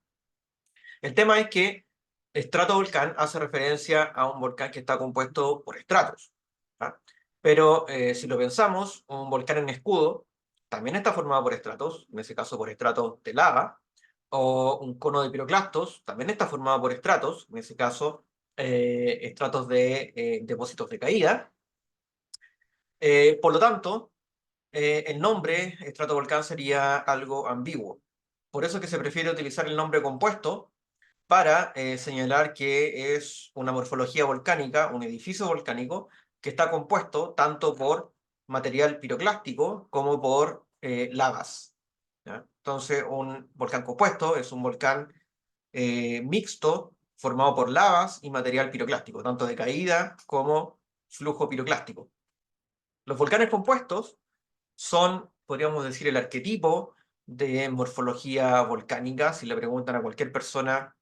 El tema es que estratovolcán hace referencia a un volcán que está compuesto por estratos, ¿ah? Pero si lo pensamos, un volcán en escudo también está formado por estratos, en ese caso por estratos de lava, o un cono de piroclastos también está formado por estratos, en ese caso estratos de depósitos de caída. Por lo tanto, el nombre estratovolcán sería algo ambiguo. Por eso es que se prefiere utilizar el nombre compuesto para señalar que es una morfología volcánica, un edificio volcánico, que está compuesto tanto por material piroclástico como por lavas. ¿Ya? Entonces, un volcán compuesto es un volcán mixto formado por lavas y material piroclástico, tanto de caída como flujo piroclástico. Los volcanes compuestos son, podríamos decir, el arquetipo de morfología volcánica. Si le preguntan a cualquier persona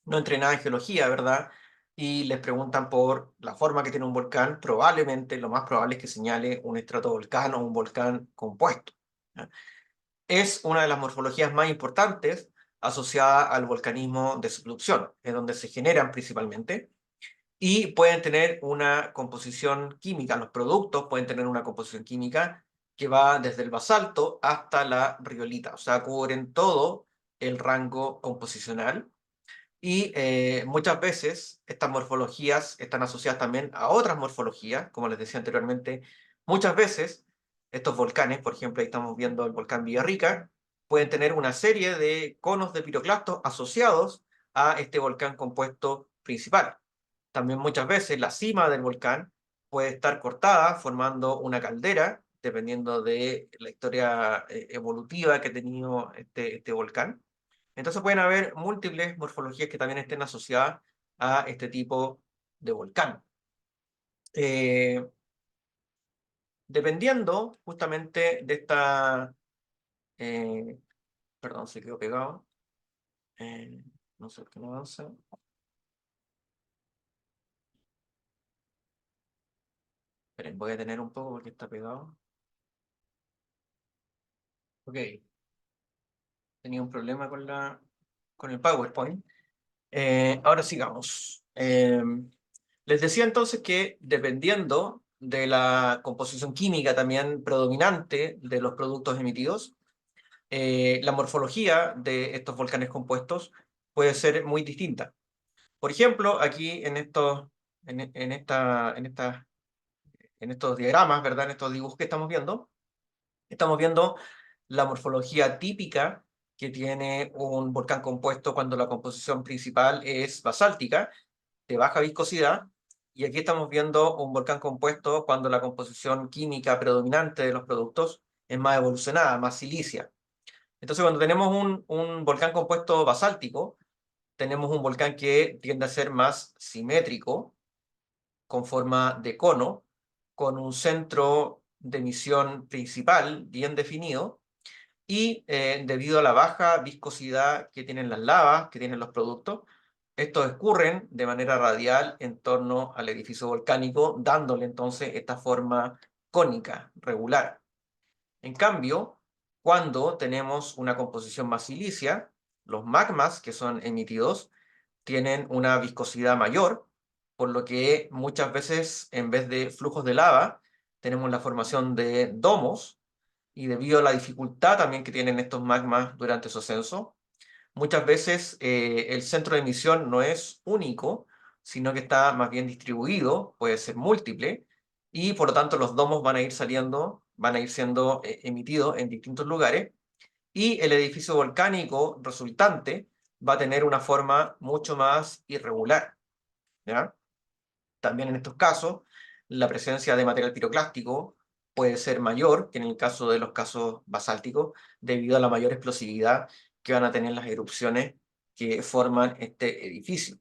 no entrenada en geología, ¿verdad? Y les preguntan por la forma que tiene un volcán, probablemente lo más probable es que señale un estratovolcán o un volcán compuesto. ¿Ya? Es una de las morfologías más importantes asociada al volcanismo de subducción, es donde se generan principalmente, y pueden tener una composición química, los productos pueden tener una composición química que va desde el basalto hasta la riolita, o sea, cubren todo el rango composicional y muchas veces estas morfologías están asociadas también a otras morfologías, como les decía anteriormente. Muchas veces estos volcanes, por ejemplo, ahí estamos viendo el volcán Villarrica, pueden tener una serie de conos de piroclastos asociados a este volcán compuesto principal. También muchas veces la cima del volcán puede estar cortada formando una caldera, dependiendo de la historia evolutiva que ha tenido este volcán. Entonces pueden haber múltiples morfologías que también estén asociadas a este tipo de volcán. Eh, Dependiendo justamente de esta... eh, perdón, se quedó pegado. Eh, no sé por qué no avanza. Esperen, voy a detener un poco porque está pegado. Ok, tenía un problema con el PowerPoint. Ahora sigamos. Les decía entonces que dependiendo de la composición química también predominante de los productos emitidos, la morfología de estos volcanes compuestos puede ser muy distinta. Por ejemplo, aquí en estos diagramas, ¿verdad? En estos dibujos que estamos viendo la morfología típica que tiene un volcán compuesto cuando la composición principal es basáltica, de baja viscosidad, y aquí estamos viendo un volcán compuesto cuando la composición química predominante de los productos es más evolucionada, más silicia. Entonces, cuando tenemos un volcán compuesto basáltico, tenemos un volcán que tiende a ser más simétrico, con forma de cono, con un centro de emisión principal bien definido, y debido a la baja viscosidad que tienen las lavas, que tienen los productos, estos escurren de manera radial en torno al edificio volcánico, dándole entonces esta forma cónica, regular. En cambio, cuando tenemos una composición más silicia, los magmas que son emitidos tienen una viscosidad mayor, por lo que muchas veces en vez de flujos de lava, tenemos la formación de domos, y debido a la dificultad también que tienen estos magmas durante su ascenso, muchas veces el centro de emisión no es único, sino que está más bien distribuido, puede ser múltiple, y por lo tanto los domos van a ir saliendo, van a ir siendo emitidos en distintos lugares, y el edificio volcánico resultante va a tener una forma mucho más irregular, ¿ya? También en estos casos, la presencia de material piroclástico puede ser mayor que en el caso de los casos basálticos, debido a la mayor explosividad que van a tener las erupciones que forman este edificio.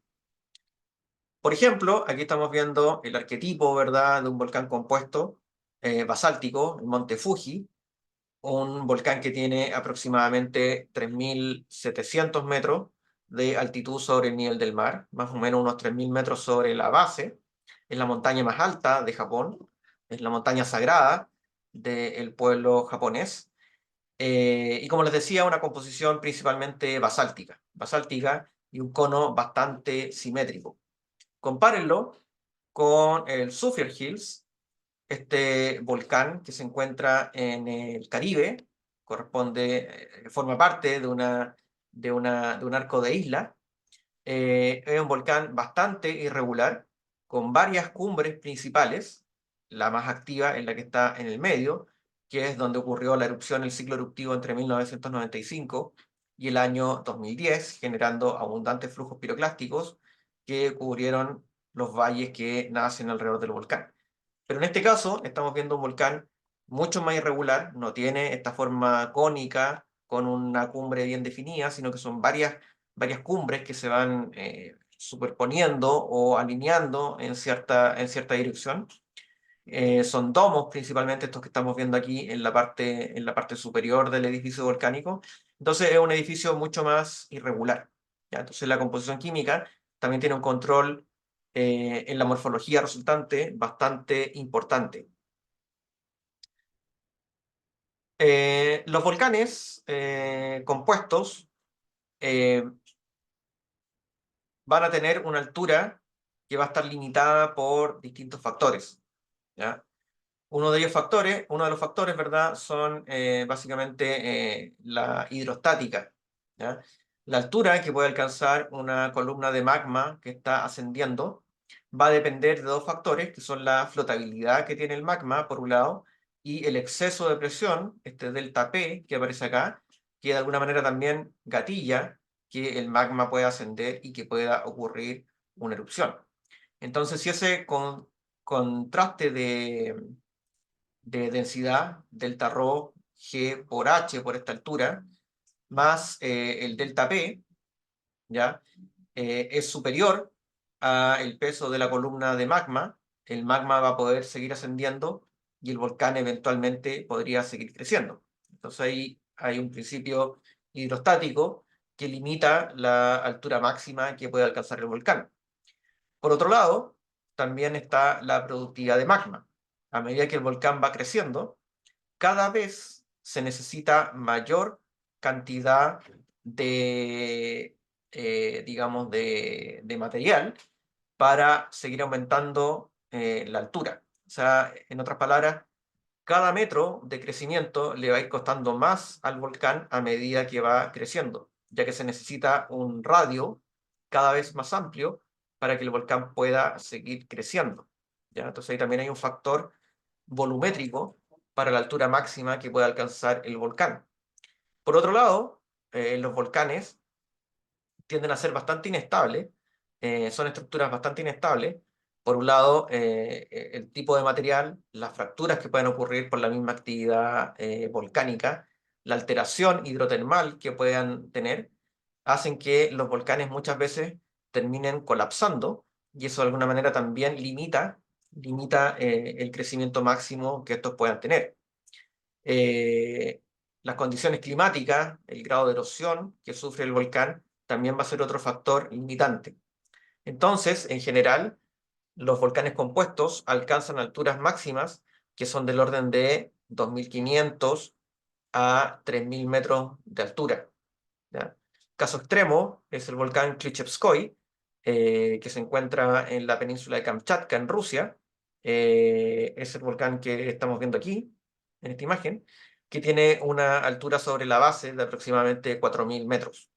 Por ejemplo, aquí estamos viendo el arquetipo, ¿verdad?, de un volcán compuesto basáltico, el monte Fuji, un volcán que tiene aproximadamente 3.700 metros de altitud sobre el nivel del mar, más o menos unos 3.000 metros sobre la base. Es la montaña más alta de Japón, es la montaña sagrada del pueblo japonés. Y como les decía, una composición principalmente basáltica y un cono bastante simétrico. Compárenlo con el Sulphur Hills, este volcán que se encuentra en el Caribe, forma parte de un arco de isla. Es un volcán bastante irregular, con varias cumbres principales, la más activa es la que está en el medio, que es donde ocurrió la erupción, el ciclo eruptivo entre 1995 y el año 2010, generando abundantes flujos piroclásticos que cubrieron los valles que nacen alrededor del volcán. Pero en este caso estamos viendo un volcán mucho más irregular, no tiene esta forma cónica con una cumbre bien definida, sino que son varias cumbres que se van superponiendo o alineando en cierta dirección. Son domos principalmente estos que estamos viendo aquí en la parte superior del edificio volcánico. Entonces es un edificio mucho más irregular, ¿ya? Entonces la composición química también tiene un control en la morfología resultante bastante importante. Los volcanes compuestos eh, van a tener una altura que va a estar limitada por distintos factores, ¿ya? Uno de los factores, ¿verdad?, son básicamente la hidrostática, ¿ya? La altura que puede alcanzar una columna de magma que está ascendiendo va a depender de dos factores, que son la flotabilidad que tiene el magma, por un lado, y el exceso de presión, este delta P que aparece acá, que de alguna manera también gatilla que el magma pueda ascender y que pueda ocurrir una erupción. Entonces, si ese contraste de densidad, delta rho G por H por esta altura, más el delta P, ¿ya? Es superior al peso de la columna de magma, el magma va a poder seguir ascendiendo y el volcán eventualmente podría seguir creciendo. Entonces ahí hay un principio hidrostático que limita la altura máxima que puede alcanzar el volcán. Por otro lado, también está la productividad de magma. A medida que el volcán va creciendo, cada vez se necesita mayor cantidad de, digamos, de material para seguir aumentando la altura. O sea, en otras palabras, cada metro de crecimiento le va a ir costando más al volcán a medida que va creciendo, ya que se necesita un radio cada vez más amplio para que el volcán pueda seguir creciendo, ¿ya? Entonces ahí también hay un factor volumétrico para la altura máxima que puede alcanzar el volcán. Por otro lado, los volcanes tienden a ser bastante inestables, son estructuras bastante inestables. Por un lado, el tipo de material, las fracturas que pueden ocurrir por la misma actividad volcánica, la alteración hidrotermal que puedan tener, hacen que los volcanes muchas veces terminen colapsando y eso de alguna manera también limita el crecimiento máximo que estos puedan tener. Eh, las condiciones climáticas, el grado de erosión que sufre el volcán, también va a ser otro factor limitante. Entonces, en general, los volcanes compuestos alcanzan alturas máximas que son del orden de 2.500 a 3.000 metros de altura, ¿ya? Caso extremo es el volcán Klitschevskoy, que se encuentra en la península de Kamchatka, en Rusia. Es el volcán que estamos viendo aquí, en esta imagen, que tiene una altura sobre la base de aproximadamente 4.000 metros.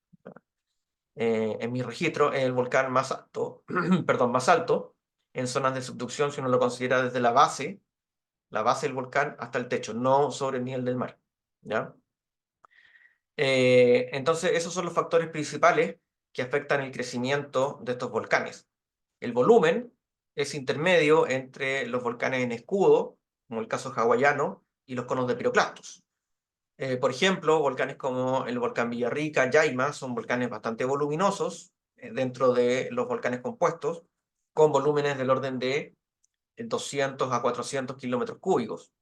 En mi registro, es el volcán más alto, perdón, más alto en zonas de subducción, si uno lo considera desde la base del volcán hasta el techo, no sobre el nivel del mar, ¿ya? Entonces, esos son los factores principales que afectan el crecimiento de estos volcanes. El volumen es intermedio entre los volcanes en escudo, como el caso hawaiano, y los conos de piroclastos. Por ejemplo, volcanes como el volcán Villarrica, Yaima, son volcanes bastante voluminosos dentro de los volcanes compuestos, con volúmenes del orden de 200 a 400 kilómetros cúbicos,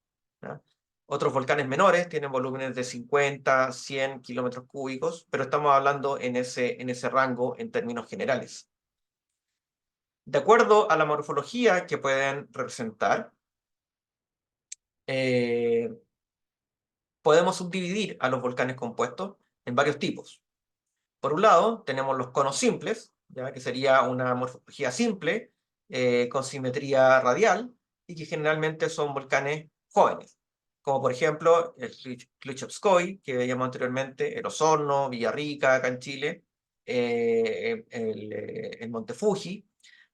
¿ya? Otros volcanes menores tienen volúmenes de 50, 100 kilómetros cúbicos, pero estamos hablando en ese rango en términos generales. De acuerdo a la morfología que pueden representar, eh, podemos subdividir a los volcanes compuestos en varios tipos. Por un lado, tenemos los conos simples, ¿ya?, que sería una morfología simple, con simetría radial, y que generalmente son volcanes jóvenes, como por ejemplo el Klitschevskoy, que veíamos anteriormente, el Osorno, Villarrica, acá en Chile, el Monte Fuji,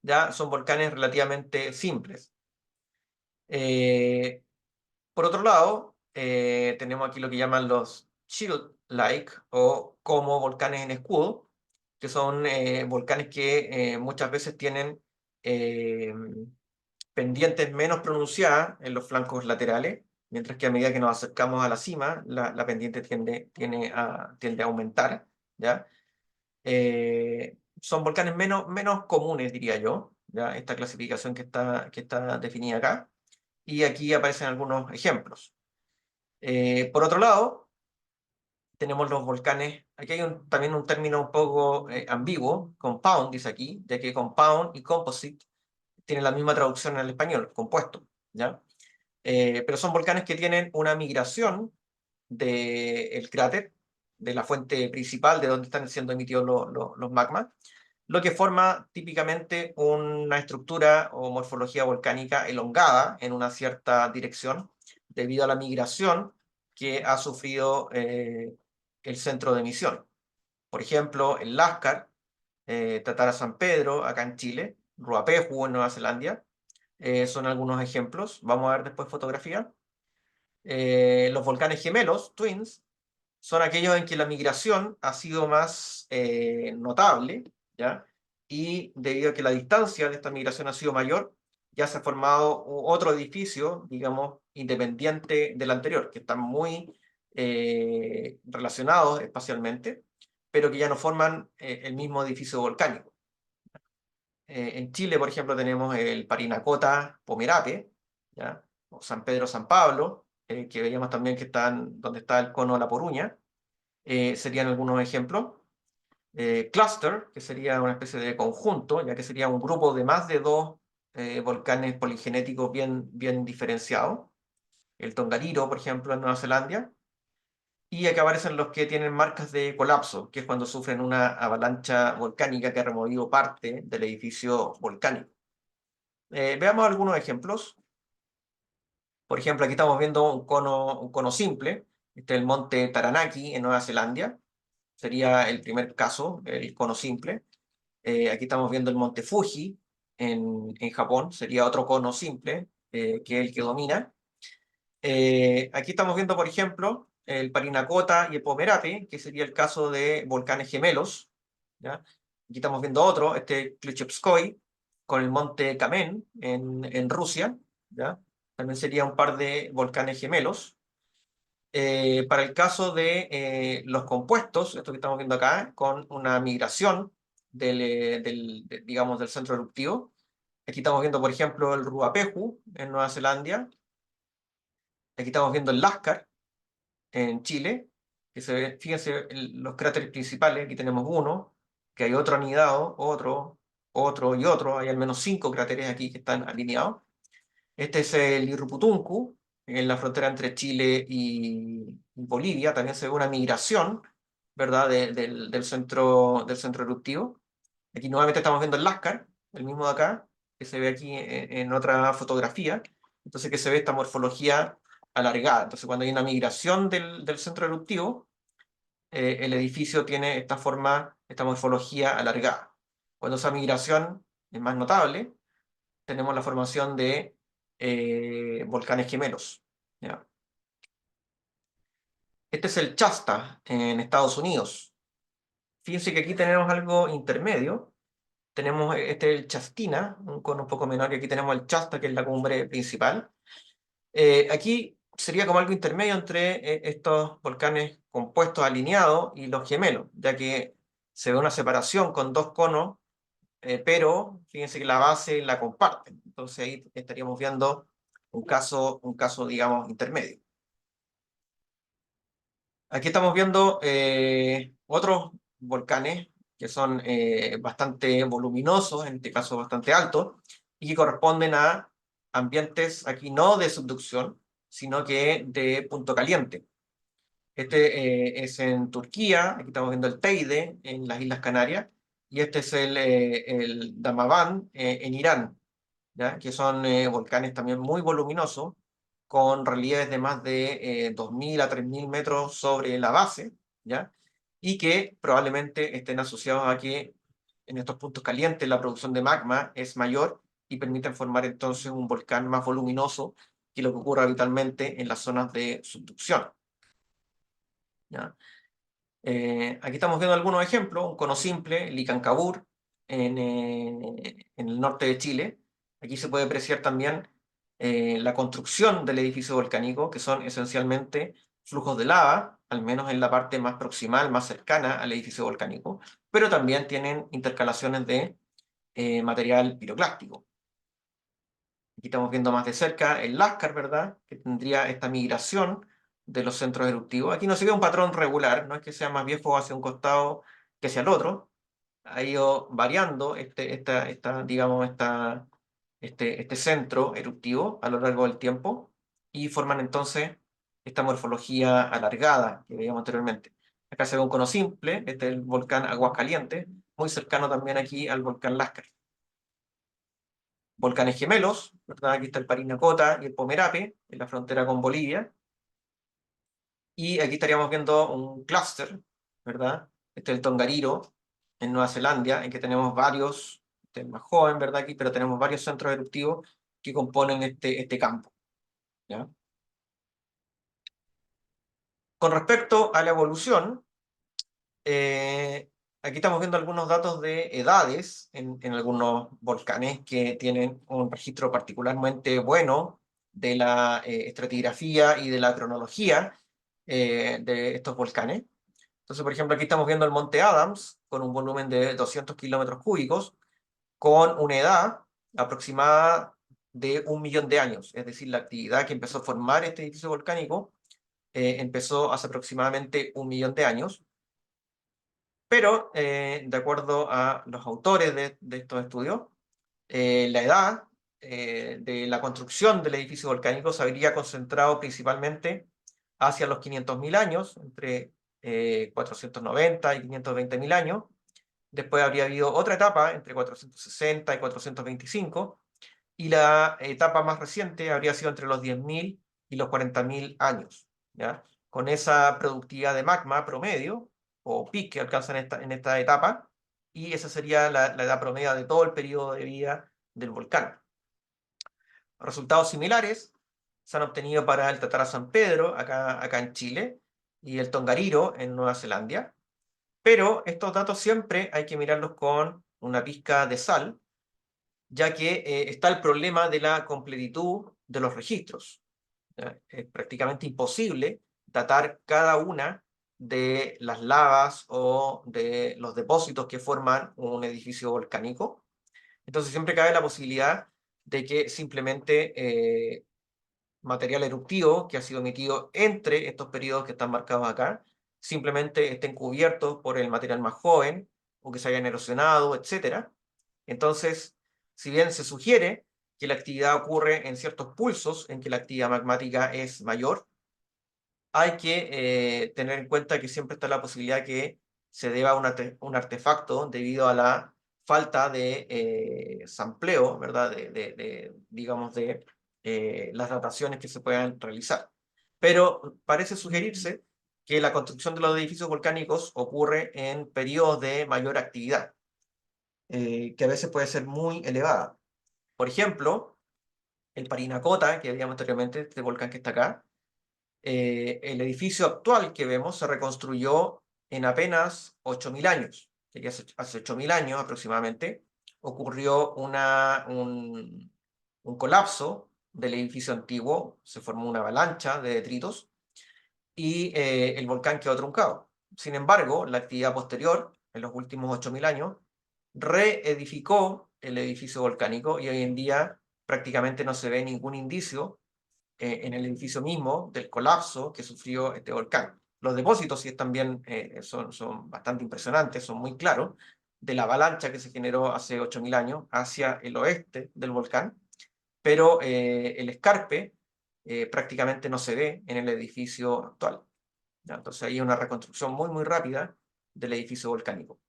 ya son volcanes relativamente simples. Por otro lado, tenemos aquí lo que llaman los shield-like o como volcanes en escudo, que son volcanes que muchas veces tienen eh, pendientes menos pronunciadas en los flancos laterales, mientras que a medida que nos acercamos a la cima, la pendiente tiende a aumentar, ¿ya? Son volcanes menos comunes, diría yo, ¿ya? Esta clasificación que está definida acá. Y aquí aparecen algunos ejemplos. Por otro lado, tenemos los volcanes. Aquí hay también un término un poco ambiguo, compound, dice aquí, ya que compound y composite tienen la misma traducción en el español, compuesto, ¿ya? Pero son volcanes que tienen una migración del cráter, de la fuente principal de donde están siendo emitidos los magmas, lo que forma típicamente una estructura o morfología volcánica elongada en una cierta dirección, debido a la migración que ha sufrido el centro de emisión. Por ejemplo, el Lascar, Tatara San Pedro, acá en Chile, Ruapehu en Nueva Zelanda, son algunos ejemplos. Vamos a ver después fotografía. Los volcanes gemelos, twins, son aquellos en que la migración ha sido más notable, ¿ya? Y debido a que la distancia de esta migración ha sido mayor, ya se ha formado otro edificio, digamos, independiente del anterior, que están muy relacionados espacialmente, pero que ya no forman el mismo edificio volcánico. En Chile, por ejemplo, tenemos el Parinacota Pomerape, ¿ya? O San Pedro San Pablo, que veíamos también que están donde está el cono de La Poruña, serían algunos ejemplos. Cluster, que sería una especie de conjunto, ya que sería un grupo de más de dos volcanes poligenéticos bien diferenciados. El Tongariro, por ejemplo, en Nueva Zelanda. Y acá aparecen los que tienen marcas de colapso, que es cuando sufren una avalancha volcánica que ha removido parte del edificio volcánico. Veamos algunos ejemplos. Por ejemplo, aquí estamos viendo un cono simple. Este es el monte Taranaki en Nueva Zelanda. Sería el primer caso, el cono simple. Aquí estamos viendo el monte Fuji en Japón. Sería otro cono simple, que es el que domina. Aquí estamos viendo, por ejemplo, el Parinacota y el Pomerape, que sería el caso de volcanes gemelos, ¿ya? Aquí estamos viendo otro, este Klutchevskoy, con el monte Kamen en Rusia, ¿ya? También sería un par de volcanes gemelos. Para el caso de los compuestos, esto que estamos viendo acá, con una migración digamos, del centro eruptivo. Aquí estamos viendo, por ejemplo, el Ruapehu en Nueva Zelanda. Aquí estamos viendo el Lascar en Chile, que se ve, fíjense los cráteres principales, aquí tenemos uno, que hay otro anidado, otro y otro, hay al menos 5 cráteres aquí que están alineados. Este es el Irruputuncu, en la frontera entre Chile y Bolivia, también se ve una migración, ¿verdad?, del centro eruptivo. Aquí nuevamente estamos viendo el Lascar, el mismo de acá, que se ve aquí en otra fotografía. Entonces que se ve esta morfología alargada. Entonces cuando hay una migración del centro eruptivo, el edificio tiene esta forma, esta morfología alargada. Cuando esa migración es más notable, tenemos la formación de volcanes gemelos, ¿ya? Este es el Shasta en Estados Unidos. Fíjense que aquí tenemos algo intermedio. Tenemos el Chastina, un cono un poco menor, y aquí tenemos el Shasta, que es la cumbre principal. Aquí sería como algo intermedio entre estos volcanes compuestos alineados y los gemelos, ya que se ve una separación con dos conos, pero fíjense que la base la comparten. Entonces ahí estaríamos viendo un caso, digamos, intermedio. Aquí estamos viendo otros volcanes que son bastante voluminosos, en este caso bastante altos, y que corresponden a ambientes aquí no de subducción, sino que de punto caliente. Este es en Turquía, aquí estamos viendo el Teide en las Islas Canarias, y este es el Damavand en Irán, ¿ya? Que son volcanes también muy voluminosos, con relieves de más de 2.000 a 3.000 metros sobre la base, ¿ya? Y que probablemente estén asociados a que en estos puntos calientes la producción de magma es mayor y permiten formar entonces un volcán más voluminoso que lo que ocurre habitualmente en las zonas de subducción. ¿Ya? Aquí estamos viendo algunos ejemplos, un cono simple, Licancabur, en el norte de Chile. Aquí se puede apreciar también la construcción del edificio volcánico, que son esencialmente flujos de lava, al menos en la parte más proximal, más cercana al edificio volcánico, pero también tienen intercalaciones de material piroclástico. Aquí estamos viendo más de cerca el Lascar, ¿verdad? Que tendría esta migración de los centros eruptivos. Aquí no se ve un patrón regular, no es que sea más viejo hacia un costado que hacia el otro. Ha ido variando digamos, este centro eruptivo a lo largo del tiempo y forman entonces esta morfología alargada que veíamos anteriormente. Acá se ve un cono simple, este es el volcán Aguascalientes, muy cercano también aquí al volcán Lascar. Volcanes gemelos, ¿verdad? Aquí está el Parinacota y el Pomerape, en la frontera con Bolivia. Y aquí estaríamos viendo un clúster, ¿verdad? Este es el Tongariro, en Nueva Zelanda, en que tenemos varios, este es más joven, ¿verdad? Aquí, pero tenemos varios centros eruptivos que componen este campo, ¿ya? Con respecto a la evolución, Eh, aquí estamos viendo algunos datos de edades en algunos volcanes que tienen un registro particularmente bueno de la estratigrafía y de la cronología de estos volcanes. Entonces, por ejemplo, aquí estamos viendo el Monte Adams con un volumen de 200 kilómetros cúbicos, con una edad aproximada de 1 millón de años. Es decir, la actividad que empezó a formar este edificio volcánico empezó hace aproximadamente 1 millón de años. Pero, de acuerdo a los autores de estos estudios, la edad de la construcción del edificio volcánico se habría concentrado principalmente hacia los 500.000 años, entre 490 y 520.000 años. Después habría habido otra etapa entre 460 y 425, y la etapa más reciente habría sido entre los 10.000 y los 40.000 años, ¿ya? Con esa productividad de magma promedio, o peak que alcanzan en esta etapa, y esa sería la edad promedio de todo el periodo de vida del volcán. Resultados similares se han obtenido para el Tatara San Pedro, acá en Chile, y el Tongariro, en Nueva Zelanda, pero estos datos siempre hay que mirarlos con una pizca de sal, ya que está el problema de la completitud de los registros. Es prácticamente imposible datar cada una de las lavas o de los depósitos que forman un edificio volcánico. Entonces siempre cabe la posibilidad de que simplemente material eruptivo que ha sido emitido entre estos periodos que están marcados acá, simplemente estén cubiertos por el material más joven o que se hayan erosionado, etc. Entonces, si bien se sugiere que la actividad ocurre en ciertos pulsos en que la actividad magmática es mayor, hay que tener en cuenta que siempre está la posibilidad que se deba a un artefacto debido a la falta de sampleo, ¿verdad? Digamos, de las dataciones que se puedan realizar. Pero parece sugerirse que la construcción de los edificios volcánicos ocurre en periodos de mayor actividad, que a veces puede ser muy elevada. Por ejemplo, el Parinacota, que veíamos anteriormente, este volcán que está acá, el edificio actual que vemos se reconstruyó en apenas 8.000 años. Que hace 8.000 años aproximadamente ocurrió un colapso del edificio antiguo, se formó una avalancha de detritos y el volcán quedó truncado. Sin embargo, la actividad posterior, en los últimos 8.000 años, reedificó el edificio volcánico y hoy en día prácticamente no se ve ningún indicio en el edificio mismo del colapso que sufrió este volcán. Los depósitos sí también son bastante impresionantes, son muy claros, de la avalancha que se generó hace 8.000 años hacia el oeste del volcán, pero el escarpe prácticamente no se ve en el edificio actual, ¿ya? Entonces hay una reconstrucción muy, muy rápida del edificio volcánico.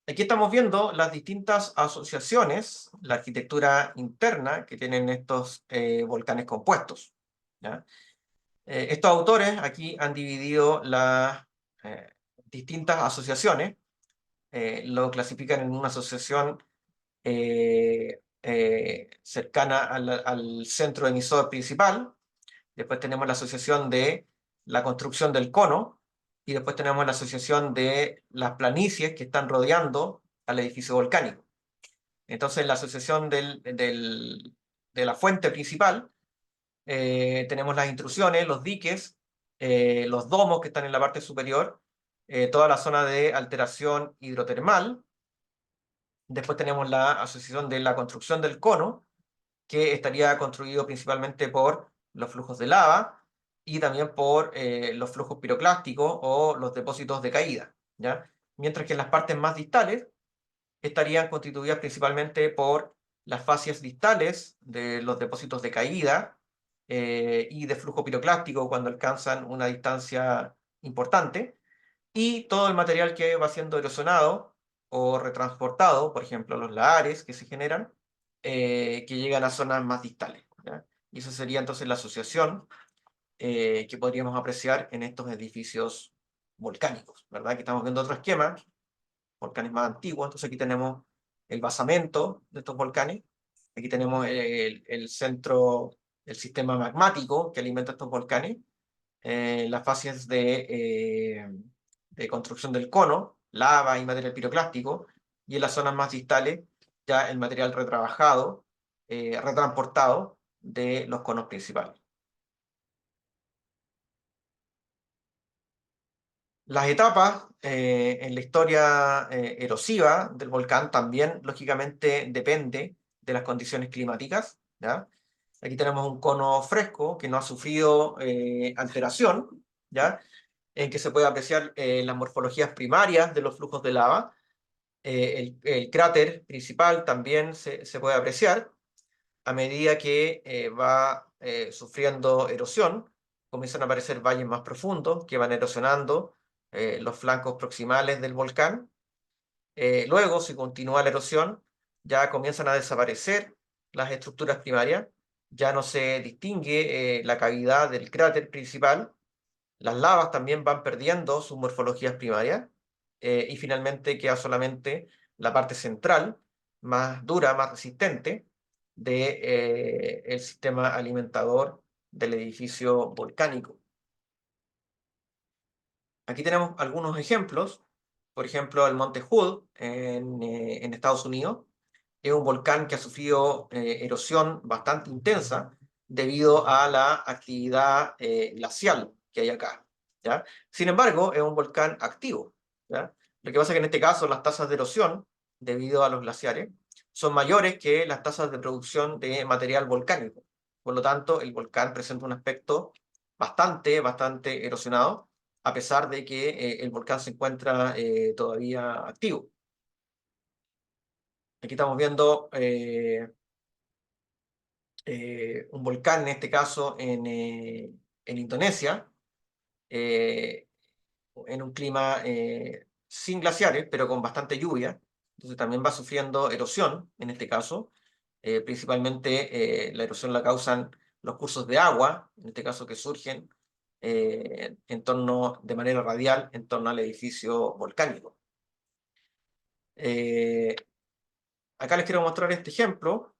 Aquí estamos viendo las distintas asociaciones, la arquitectura interna que tienen estos volcanes compuestos, ¿ya? Estos autores aquí han dividido las distintas asociaciones, lo clasifican en una asociación cercana al centro emisor principal. Después tenemos la asociación de la construcción del cono, y después tenemos la asociación de las planicies que están rodeando al edificio volcánico. Entonces, la asociación de la fuente principal, tenemos las intrusiones, los diques, los domos que están en la parte superior, toda la zona de alteración hidrotermal. Después tenemos la asociación de la construcción del cono, que estaría construido principalmente por los flujos de lava y también por los flujos piroclásticos o los depósitos de caída, ¿ya? Mientras que en las partes más distales estarían constituidas principalmente por las facies distales de los depósitos de caída y de flujo piroclástico cuando alcanzan una distancia importante, y todo el material que va siendo erosionado o retransportado, por ejemplo, los lahares que se generan, que llegan a zonas más distales, ¿ya? Y eso sería entonces la asociación que podríamos apreciar en estos edificios volcánicos, ¿verdad? Que estamos viendo otro esquema, volcanes más antiguos. Entonces aquí tenemos el basamento de estos volcanes, aquí tenemos el centro, el sistema magmático que alimenta estos volcanes, las fases de construcción del cono, lava y material piroclástico, y en las zonas más distales ya el material retrabajado, retransportado de los conos principales. Las etapas en la historia erosiva del volcán también, lógicamente, depende de las condiciones climáticas, ¿ya? Aquí tenemos un cono fresco que no ha sufrido alteración, ¿ya? En que se puede apreciar las morfologías primarias de los flujos de lava. El cráter principal también se puede apreciar a medida que va sufriendo erosión. Comienzan a aparecer valles más profundos que van erosionando los flancos proximales del volcán. Luego, si continúa la erosión, ya comienzan a desaparecer las estructuras primarias, ya no se distingue la cavidad del cráter principal, las lavas también van perdiendo sus morfologías primarias, y finalmente queda solamente la parte central, más dura, más resistente, de, el sistema alimentador del edificio volcánico. Aquí tenemos algunos ejemplos. Por ejemplo, el Monte Hood en Estados Unidos es un volcán que ha sufrido erosión bastante intensa debido a la actividad glacial que hay acá, ¿ya? Sin embargo, es un volcán activo, ¿ya? Lo que pasa es que en este caso las tasas de erosión, debido a los glaciares, son mayores que las tasas de producción de material volcánico. Por lo tanto, el volcán presenta un aspecto bastante erosionado, a pesar de que el volcán se encuentra todavía activo. Aquí estamos viendo un volcán, en este caso en Indonesia, eh, en un clima sin glaciares, pero con bastante lluvia. Entonces también va sufriendo erosión, en este caso. Principalmente la erosión la causan los cursos de agua, en este caso que surgen de manera radial en torno al edificio volcánico. Eh, Acá les quiero mostrar este ejemplo.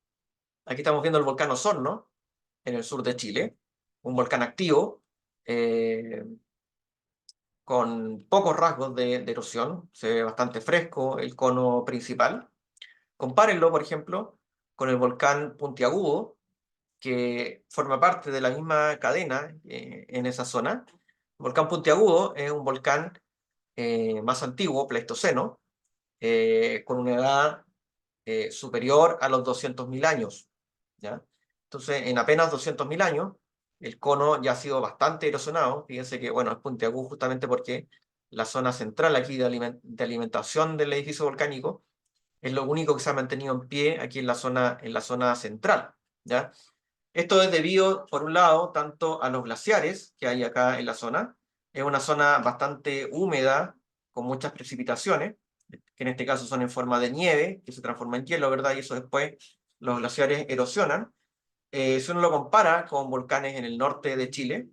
Aquí estamos viendo el volcán Osorno, en el sur de Chile, un volcán activo, eh, con pocos rasgos de erosión, se ve bastante fresco el cono principal. Compárenlo, por ejemplo, con el volcán Puntiagudo, que forma parte de la misma cadena en esa zona. El volcán Puntiagudo es un volcán más antiguo, pleistoceno, con una edad superior a los 200.000 años, ¿ya? Entonces, en apenas 200.000 años, el cono ya ha sido bastante erosionado. Fíjense que, bueno, es puntiagudo justamente porque la zona central aquí de alimentación del edificio volcánico es lo único que se ha mantenido en pie aquí en la zona central, ¿ya? Esto es debido, por un lado, tanto a los glaciares que hay acá en la zona. Es una zona bastante húmeda, con muchas precipitaciones, que en este caso son en forma de nieve, que se transforma en hielo, ¿verdad? Y eso después los glaciares erosionan. Si uno lo compara con volcanes en el norte de Chile,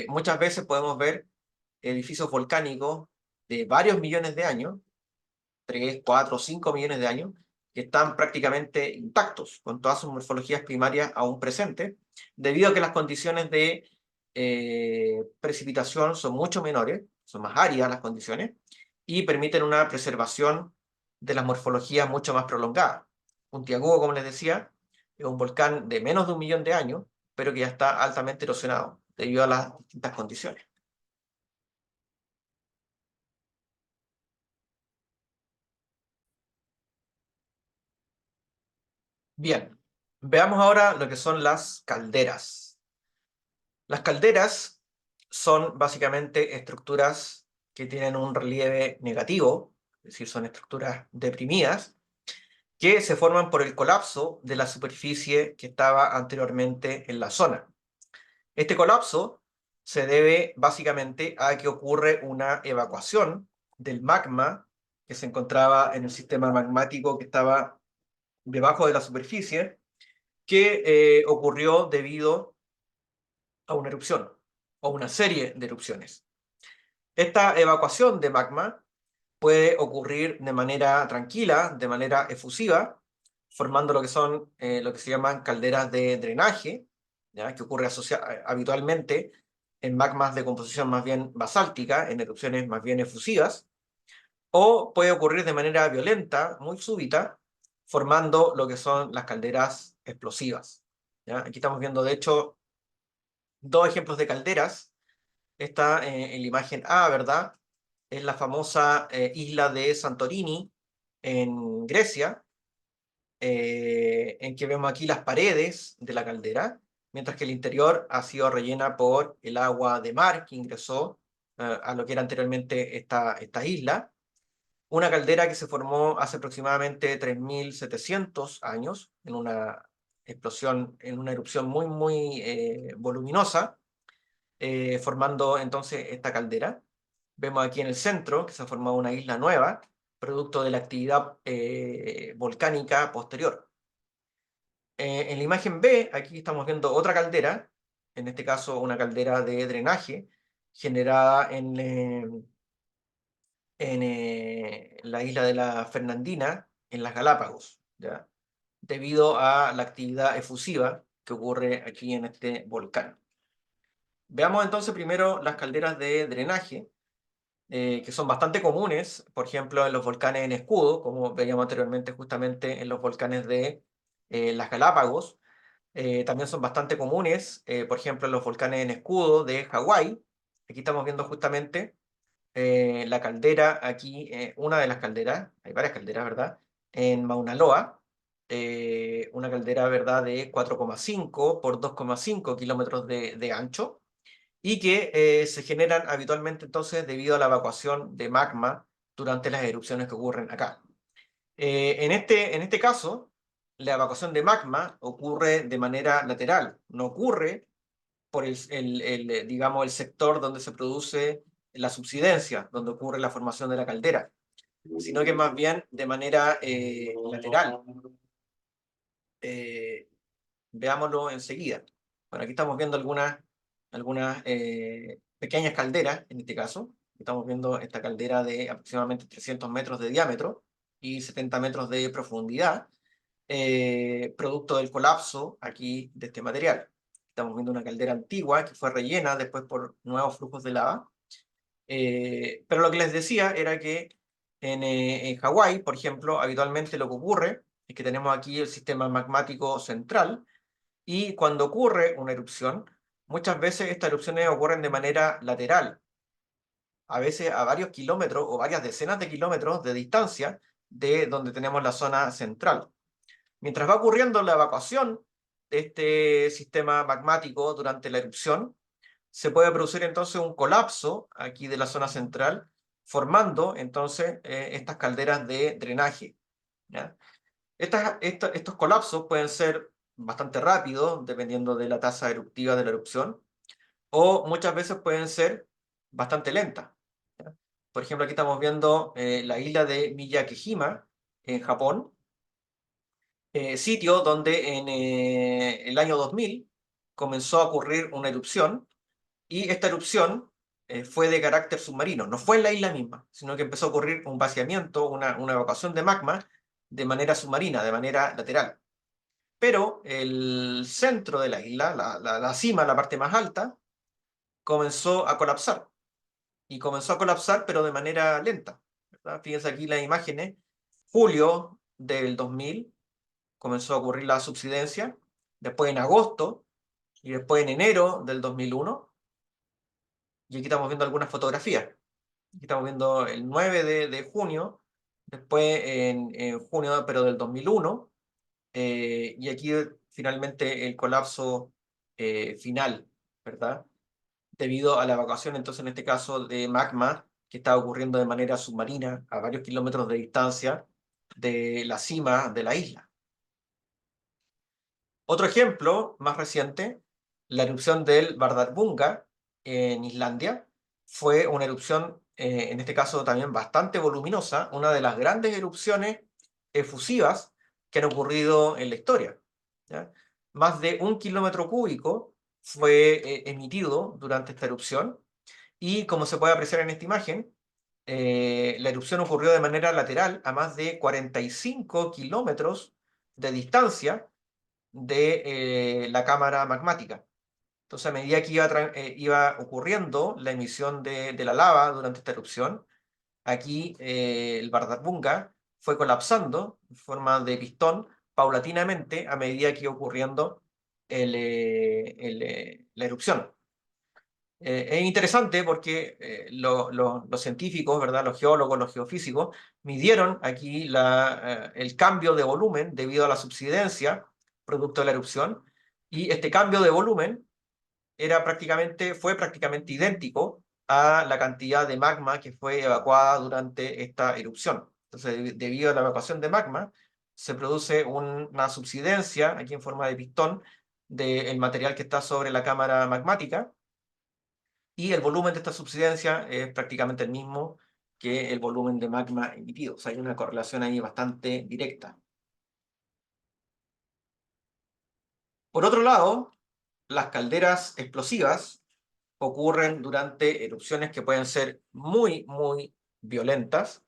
muchas veces podemos ver edificios volcánicos de varios millones de años, 3, 4, 5 millones de años, que están prácticamente intactos, con todas sus morfologías primarias aún presentes, debido a que las condiciones de precipitación son mucho menores, son más áridas las condiciones, y permiten una preservación de las morfologías mucho más prolongada. Puntiagudo, como les decía, es un volcán de menos de 1 millón de años, pero que ya está altamente erosionado debido a las distintas condiciones. Bien, veamos ahora lo que son las calderas. Las calderas son básicamente estructuras que tienen un relieve negativo, es decir, son estructuras deprimidas, que se forman por el colapso de la superficie que estaba anteriormente en la zona. Este colapso se debe básicamente a que ocurre una evacuación del magma que se encontraba en el sistema magmático que estaba debajo de la superficie, que ocurrió debido a una erupción o una serie de erupciones. Esta evacuación de magma puede ocurrir de manera tranquila, de manera efusiva, formando lo que son lo que se llaman calderas de drenaje, ¿ya? Que ocurre habitualmente en magmas de composición más bien basáltica, en erupciones más bien efusivas, o puede ocurrir de manera violenta, muy súbita, formando lo que son las calderas explosivas, ¿ya? Aquí estamos viendo, de hecho, dos ejemplos de calderas. Esta en la imagen A, ¿verdad? Es la famosa isla de Santorini en Grecia, en que vemos aquí las paredes de la caldera, mientras que el interior ha sido rellena por el agua de mar que ingresó a lo que era anteriormente esta isla. Una caldera que se formó hace aproximadamente 3.700 años en una explosión, en una erupción muy, muy voluminosa, formando entonces esta caldera. Vemos aquí en el centro que se ha formado una isla nueva, producto de la actividad volcánica posterior. En la imagen B, aquí estamos viendo otra caldera, en este caso una caldera de drenaje, generada en la isla de la Fernandina, en las Galápagos, ¿ya? Debido a la actividad efusiva que ocurre aquí en este volcán. Veamos entonces primero las calderas de drenaje, que son bastante comunes, por ejemplo, en los volcanes en escudo, como veíamos anteriormente justamente en los volcanes de las Galápagos. También son bastante comunes, por ejemplo, en los volcanes en escudo de Hawái. Aquí estamos viendo justamente la caldera, aquí, una de las calderas, hay varias calderas, ¿verdad? En Mauna Loa, una caldera, ¿verdad?, de 4,5 por 2,5 kilómetros de ancho, y que se generan habitualmente entonces debido a la evacuación de magma durante las erupciones que ocurren acá. En este caso, la evacuación de magma ocurre de manera lateral, no ocurre por digamos, el sector donde se produce la subsidencia, donde ocurre la formación de la caldera, sino que más bien de manera lateral. Eh, Veámoslo enseguida. Bueno, aquí estamos viendo algunas pequeñas calderas, en este caso. Estamos viendo esta caldera de aproximadamente 300 metros de diámetro y 70 metros de profundidad, producto del colapso aquí de este material. Estamos viendo una caldera antigua que fue rellena después por nuevos flujos de lava. Pero lo que les decía era que en Hawái, por ejemplo, habitualmente lo que ocurre es que tenemos aquí el sistema magmático central, y cuando ocurre una erupción, muchas veces estas erupciones ocurren de manera lateral, a veces a varios kilómetros o varias decenas de kilómetros de distancia de donde tenemos la zona central. Mientras va ocurriendo la evacuación de este sistema magmático durante la erupción, se puede producir entonces un colapso aquí de la zona central, formando entonces estas calderas de drenaje, ¿ya? Estos colapsos pueden ser bastante rápidos, dependiendo de la tasa eruptiva de la erupción, o muchas veces pueden ser bastante lentas, ¿ya? Por ejemplo, aquí estamos viendo la isla de Miyakejima, en Japón, sitio donde en el año 2000 comenzó a ocurrir una erupción, y esta erupción fue de carácter submarino, no fue en la isla misma, sino que empezó a ocurrir un vaciamiento, una evacuación de magma de manera submarina, de manera lateral. Pero el centro de la isla, la cima, la parte más alta, comenzó a colapsar. Y comenzó a colapsar, pero de manera lenta, ¿verdad? Fíjense aquí las imágenes. Julio del 2000 comenzó a ocurrir la subsidencia, después en agosto, y después en enero del 2001. Y aquí estamos viendo algunas fotografías. Aquí estamos viendo el 9 de junio, después en junio, pero del 2001, y aquí finalmente el colapso final, ¿verdad? Debido a la evacuación, entonces en este caso de magma, que estaba ocurriendo de manera submarina a varios kilómetros de distancia de la cima de la isla. Otro ejemplo más reciente, la erupción del Vardarbunga en Islandia, fue una erupción, en este caso también bastante voluminosa, una de las grandes erupciones efusivas que han ocurrido en la historia, ¿ya? Más de 1 kilómetro cúbico fue emitido durante esta erupción, y como se puede apreciar en esta imagen, la erupción ocurrió de manera lateral a más de 45 kilómetros de distancia de la cámara magmática. Entonces, a medida que iba ocurriendo la emisión de la lava durante esta erupción, aquí el Vardarbunga fue colapsando en forma de pistón paulatinamente a medida que iba ocurriendo la erupción. Es interesante porque los científicos, ¿verdad? Los geólogos, los geofísicos, midieron aquí el cambio de volumen debido a la subsidencia producto de la erupción, y este cambio de volumen fue prácticamente idéntico a la cantidad de magma que fue evacuada durante esta erupción. Entonces, debido a la evacuación de magma, se produce una subsidencia, aquí en forma de pistón, del material que está sobre la cámara magmática, y el volumen de esta subsidencia es prácticamente el mismo que el volumen de magma emitido. O sea, hay una correlación ahí bastante directa. Por otro lado, las calderas explosivas ocurren durante erupciones que pueden ser muy, muy violentas.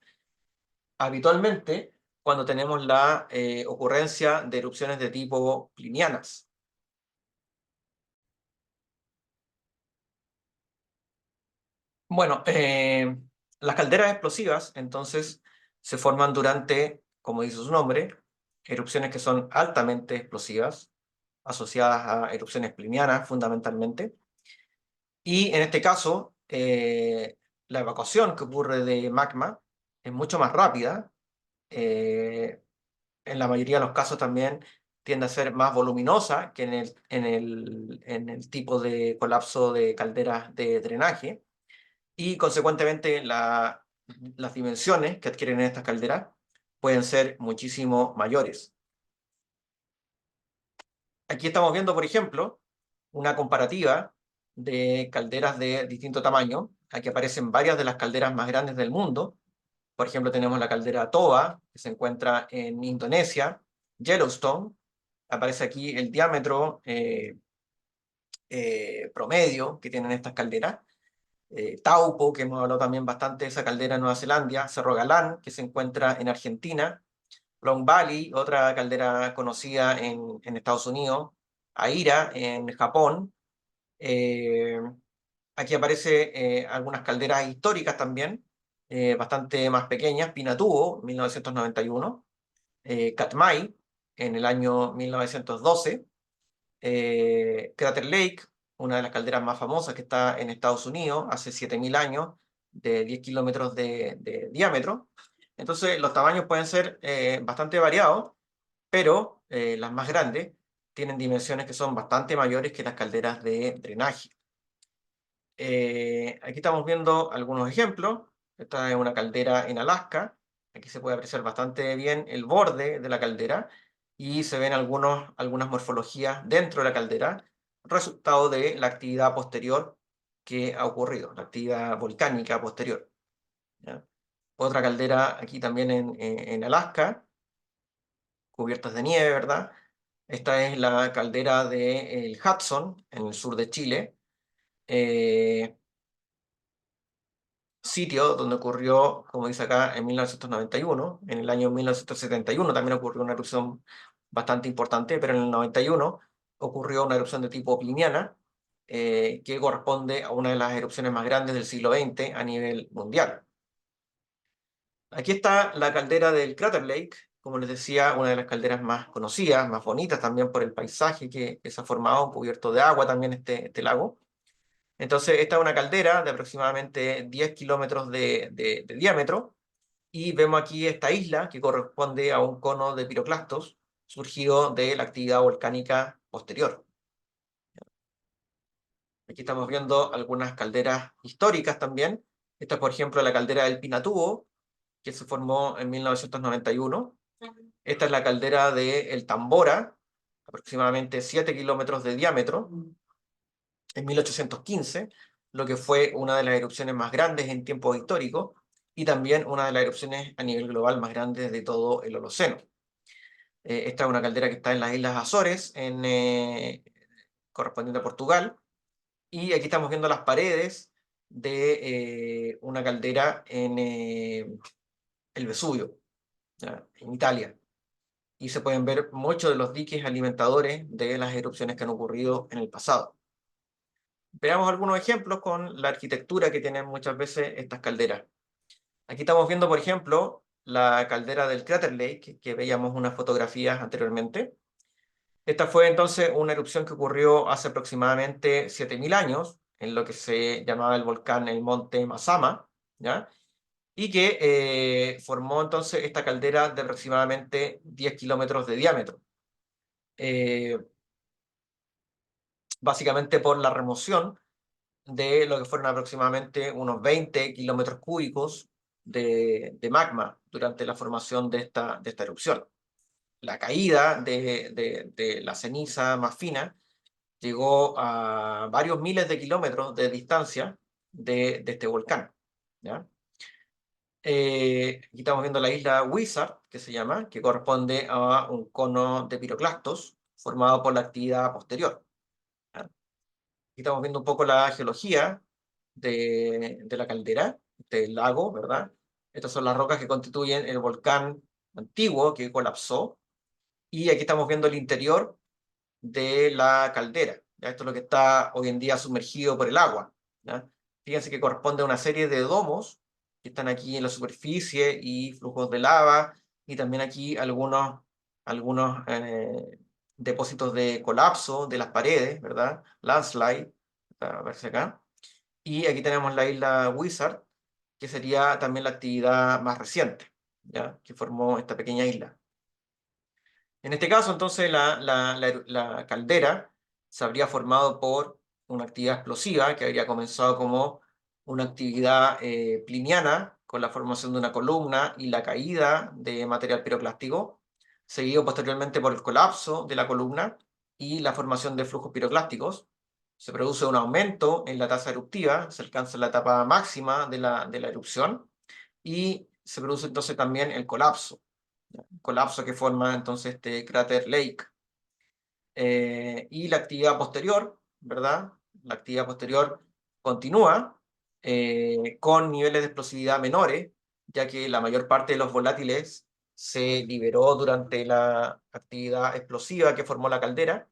Habitualmente, cuando tenemos la ocurrencia de erupciones de tipo plinianas. Bueno, las calderas explosivas, entonces, se forman durante, como dice su nombre, erupciones que son altamente explosivas, asociadas a erupciones plinianas fundamentalmente. Y en este caso, la evacuación que ocurre de magma es mucho más rápida. eh, en la mayoría de los casos también tiende a ser más voluminosa que en el tipo de colapso de calderas de drenaje, y consecuentemente las dimensiones que adquieren estas calderas pueden ser muchísimo mayores. Aquí estamos viendo, por ejemplo, una comparativa de calderas de distinto tamaño. Aquí aparecen varias de las calderas más grandes del mundo. Por ejemplo, tenemos la caldera Toba, que se encuentra en Indonesia. Yellowstone, aparece aquí el diámetro promedio que tienen estas calderas. Taupo, que hemos hablado también bastante de esa caldera en Nueva Zelanda. Cerro Galán, que se encuentra en Argentina. Long Valley, otra caldera conocida en Estados Unidos. Aira, en Japón. Eh, Aquí aparece algunas calderas históricas también, bastante más pequeñas. Pinatubo, 1991. Katmai, en el año 1912. Crater Lake, una de las calderas más famosas que está en Estados Unidos, hace 7000 años, de 10 kilómetros de diámetro. Entonces, los tamaños pueden ser bastante variados, pero las más grandes tienen dimensiones que son bastante mayores que las calderas de drenaje. Aquí estamos viendo algunos ejemplos. Esta es una caldera en Alaska. Aquí se puede apreciar bastante bien el borde de la caldera, y se ven algunas morfologías dentro de la caldera, resultado de la actividad posterior que ha ocurrido, la actividad volcánica posterior, ¿ya? Otra caldera aquí también en Alaska, cubiertas de nieve, ¿verdad? Esta es la caldera del Hudson, en el sur de Chile. Eh, sitio donde ocurrió, como dice acá, en 1991. En el año 1971 también ocurrió una erupción bastante importante, pero en el 91 ocurrió una erupción de tipo pliniana, que corresponde a una de las erupciones más grandes del siglo XX a nivel mundial. Aquí está la caldera del Crater Lake, como les decía, una de las calderas más conocidas, más bonitas también por el paisaje que se ha formado, cubierto de agua también este lago. Entonces, esta es una caldera de aproximadamente 10 kilómetros de diámetro, y vemos aquí esta isla que corresponde a un cono de piroclastos surgido de la actividad volcánica posterior. Aquí estamos viendo algunas calderas históricas también. Esta es, por ejemplo, la caldera del Pinatubo, que se formó en 1991. Esta es la caldera de El Tambora, aproximadamente 7 kilómetros de diámetro, en 1815, lo que fue una de las erupciones más grandes en tiempos históricos y también una de las erupciones a nivel global más grandes de todo el Holoceno. Esta es una caldera que está en las Islas Azores, correspondiente a Portugal, y aquí estamos viendo las paredes de una caldera en el Vesubio, ¿ya?, en Italia. Y se pueden ver muchos de los diques alimentadores de las erupciones que han ocurrido en el pasado. Veamos algunos ejemplos con la arquitectura que tienen muchas veces estas calderas. Aquí estamos viendo, por ejemplo, la caldera del Crater Lake, que veíamos unas fotografías anteriormente. Esta fue entonces una erupción que ocurrió hace aproximadamente 7.000 años, en lo que se llamaba el volcán, el monte Mazama, ¿ya? Y que formó entonces esta caldera de aproximadamente 10 kilómetros de diámetro. Eh, Básicamente por la remoción de lo que fueron aproximadamente unos 20 kilómetros cúbicos de magma durante la formación de esta erupción. La caída de la ceniza más fina llegó a varios miles de kilómetros de distancia de este volcán, ¿ya? Aquí estamos viendo la isla Wizard, que se llama, que corresponde a un cono de piroclastos formado por la actividad posterior, ¿ya? Aquí estamos viendo un poco la geología de la caldera, del lago, ¿verdad? Estas son las rocas que constituyen el volcán antiguo que colapsó, y aquí estamos viendo el interior de la caldera, ¿ya? Esto es lo que está hoy en día sumergido por el agua, ¿ya? Fíjense que corresponde a una serie de domos que están aquí en la superficie y flujos de lava, y también aquí algunos depósitos de colapso de las paredes, ¿verdad? Landslide, aparece acá. Y aquí tenemos la isla Wizard, que sería también la actividad más reciente, ¿ya?, que formó esta pequeña isla. En este caso, entonces, la caldera se habría formado por una actividad explosiva que habría comenzado como una actividad pliniana, con la formación de una columna y la caída de material piroclástico, seguido posteriormente por el colapso de la columna y la formación de flujos piroclásticos. Se produce un aumento en la tasa eruptiva, se alcanza la etapa máxima de la erupción, y se produce entonces también el colapso que forma entonces este cráter Lake. Y la actividad posterior, ¿verdad? La actividad posterior continúa con niveles de explosividad menores, ya que la mayor parte de los volátiles se liberó durante la actividad explosiva que formó la caldera,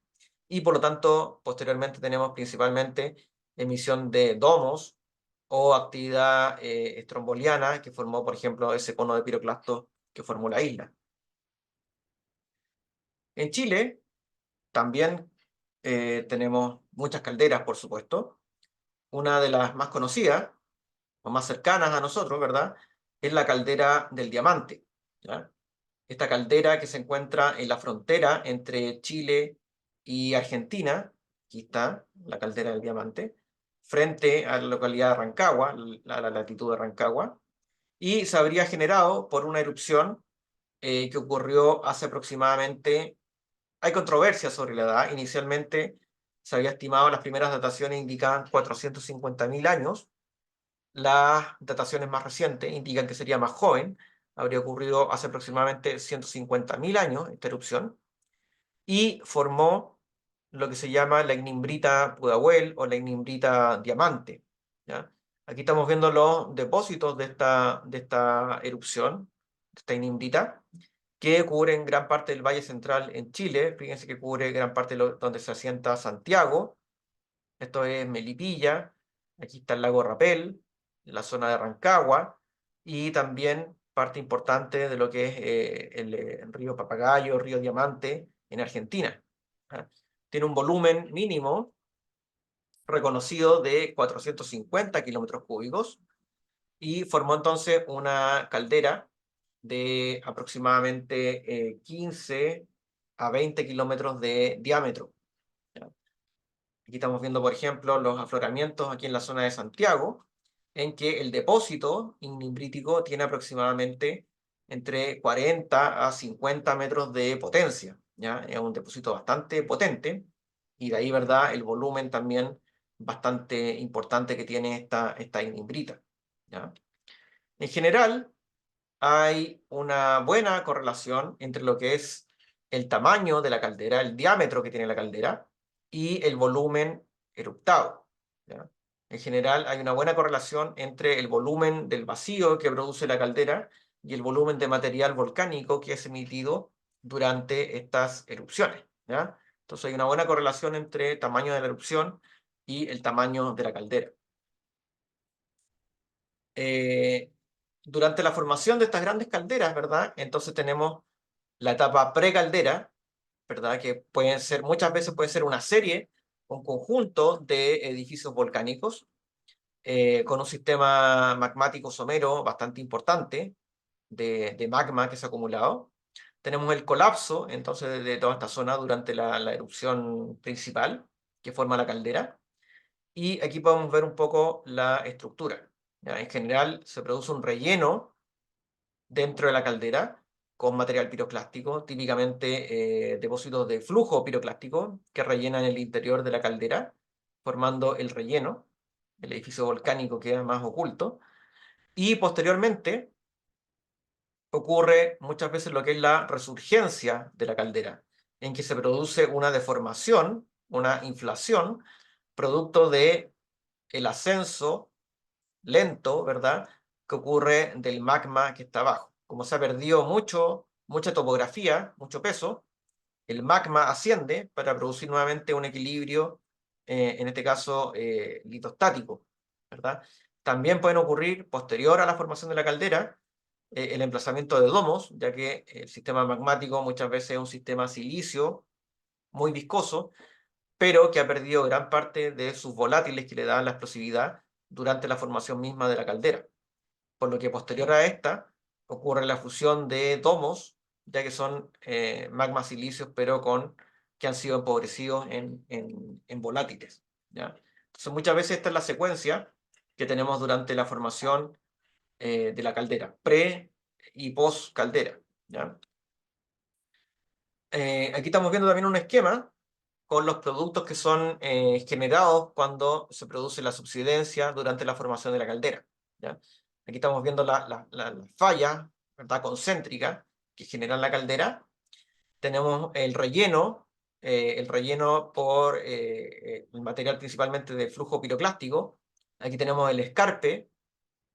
y por lo tanto posteriormente tenemos principalmente emisión de domos o actividad estromboliana que formó, por ejemplo, ese cono de piroclastos que formó la isla. En Chile también tenemos muchas calderas, por supuesto. Una de las más conocidas o más cercanas a nosotros, ¿verdad?, es la caldera del Diamante, ¿ya? Esta caldera que se encuentra en la frontera entre Chile y Argentina, aquí está la caldera del Diamante, frente a la localidad de Rancagua, a la latitud de Rancagua, y se habría generado por una erupción que ocurrió hace aproximadamente. Hay controversia sobre la edad. Inicialmente se había estimado, las primeras dataciones indicaban 450.000 años. Las dataciones más recientes indican que sería más joven. Habría ocurrido hace aproximadamente 150.000 años esta erupción, y formó lo que se llama la ignimbrita Pudahuel o la ignimbrita Diamante, ¿ya? Aquí estamos viendo los depósitos de esta erupción, de esta ignimbrita, que cubren gran parte del Valle Central en Chile. Fíjense que cubre gran parte de donde se asienta Santiago. Esto es Melipilla. Aquí está el lago Rapel, la zona de Rancagua, y también parte importante de lo que es el río Papagayo, río Diamante, en Argentina. ¿Ah? Tiene un volumen mínimo reconocido de 450 kilómetros cúbicos y formó entonces una caldera de aproximadamente 15 a 20 kilómetros de diámetro. ¿Ya? Aquí estamos viendo, por ejemplo, los afloramientos aquí en la zona de Santiago, en que el depósito ignimbritítico tiene aproximadamente entre 40 a 50 metros de potencia. ¿Ya? Es un depósito bastante potente y de ahí, ¿verdad?, el volumen también bastante importante que tiene esta ignimbrita. ¿Ya? En general, hay una buena correlación entre lo que es el tamaño de la caldera, el diámetro que tiene la caldera y el volumen eruptado. ¿Ya? En general, hay una buena correlación entre el volumen del vacío que produce la caldera y el volumen de material volcánico que es emitido durante estas erupciones. ¿Ya? Entonces, hay una buena correlación entre el tamaño de la erupción y el tamaño de la caldera. Eh, Durante la formación de estas grandes calderas, ¿verdad? Entonces tenemos la etapa precaldera, ¿verdad? Que pueden ser, muchas veces puede ser una serie, un conjunto de edificios volcánicos con un sistema magmático somero bastante importante de magma que se ha acumulado. Tenemos el colapso, entonces, de toda esta zona durante la erupción principal que forma la caldera. Y aquí podemos ver un poco la estructura. ¿Ya? En general, se produce un relleno dentro de la caldera con material piroclástico, típicamente depósitos de flujo piroclástico que rellenan el interior de la caldera, formando el relleno. El edificio volcánico queda más oculto. Y posteriormente ocurre muchas veces lo que es la resurgencia de la caldera, en que se produce una deformación, una inflación, producto de el ascenso lento, ¿verdad?, que ocurre del magma que está abajo. Como se ha perdido mucha topografía, mucho peso, el magma asciende para producir nuevamente un equilibrio, en este caso litostático, ¿verdad? También pueden ocurrir, posterior a la formación de la caldera, el emplazamiento de domos, ya que el sistema magmático muchas veces es un sistema silicio muy viscoso, pero que ha perdido gran parte de sus volátiles que le dan la explosividad durante la formación misma de la caldera. Por lo que posterior a esta ocurre la fusión de domos, ya que son magmas silicios, pero que han sido empobrecidos en volátiles. ¿Ya? Entonces muchas veces esta es la secuencia que tenemos durante la formación de la caldera, pre y post caldera. ¿Ya? Aquí estamos viendo también un esquema con los productos que son generados cuando se produce la subsidencia durante la formación de la caldera. ¿Ya? Aquí estamos viendo las fallas, ¿verdad?, concéntricas que generan la caldera. Tenemos el relleno por el material principalmente de flujo piroclástico. Aquí tenemos el escarpe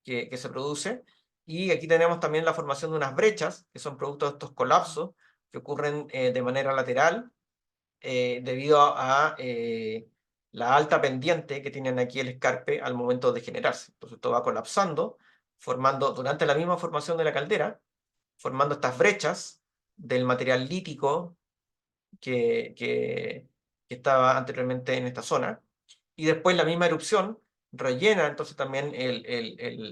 que se produce. Y aquí tenemos también la formación de unas brechas, que son producto de estos colapsos que ocurren de manera lateral debido a la alta pendiente que tienen aquí el escarpe al momento de generarse. Entonces todo va colapsando, formando, durante la misma formación de la caldera, formando estas brechas del material lítico que estaba anteriormente en esta zona. Y después la misma erupción rellena entonces también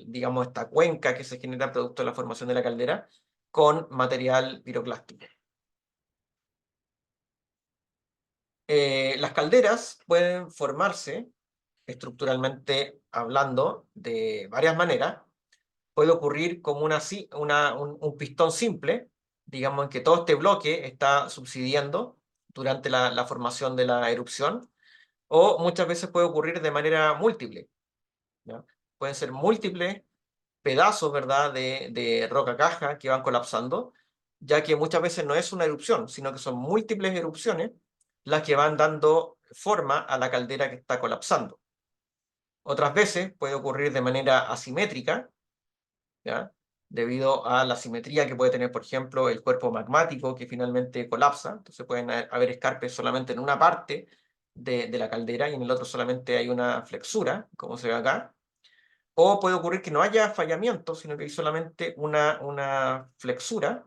digamos, esta cuenca que se genera producto de la formación de la caldera con material piroclástico. Las calderas pueden formarse estructuralmente hablando de varias maneras. Puede ocurrir como un pistón simple, digamos en que todo este bloque está subsidiendo durante la formación de la erupción, o muchas veces puede ocurrir de manera múltiple. ¿Ya? Pueden ser múltiples pedazos, ¿verdad?, de roca caja que van colapsando, ya que muchas veces no es una erupción, sino que son múltiples erupciones las que van dando forma a la caldera que está colapsando. Otras veces puede ocurrir de manera asimétrica, ¿ya? Debido a la simetría que puede tener, por ejemplo, el cuerpo magmático que finalmente colapsa. Entonces pueden haber escarpes solamente en una parte de la caldera y en el otro solamente hay una flexura, como se ve acá. O puede ocurrir que no haya fallamiento, sino que hay solamente una flexura,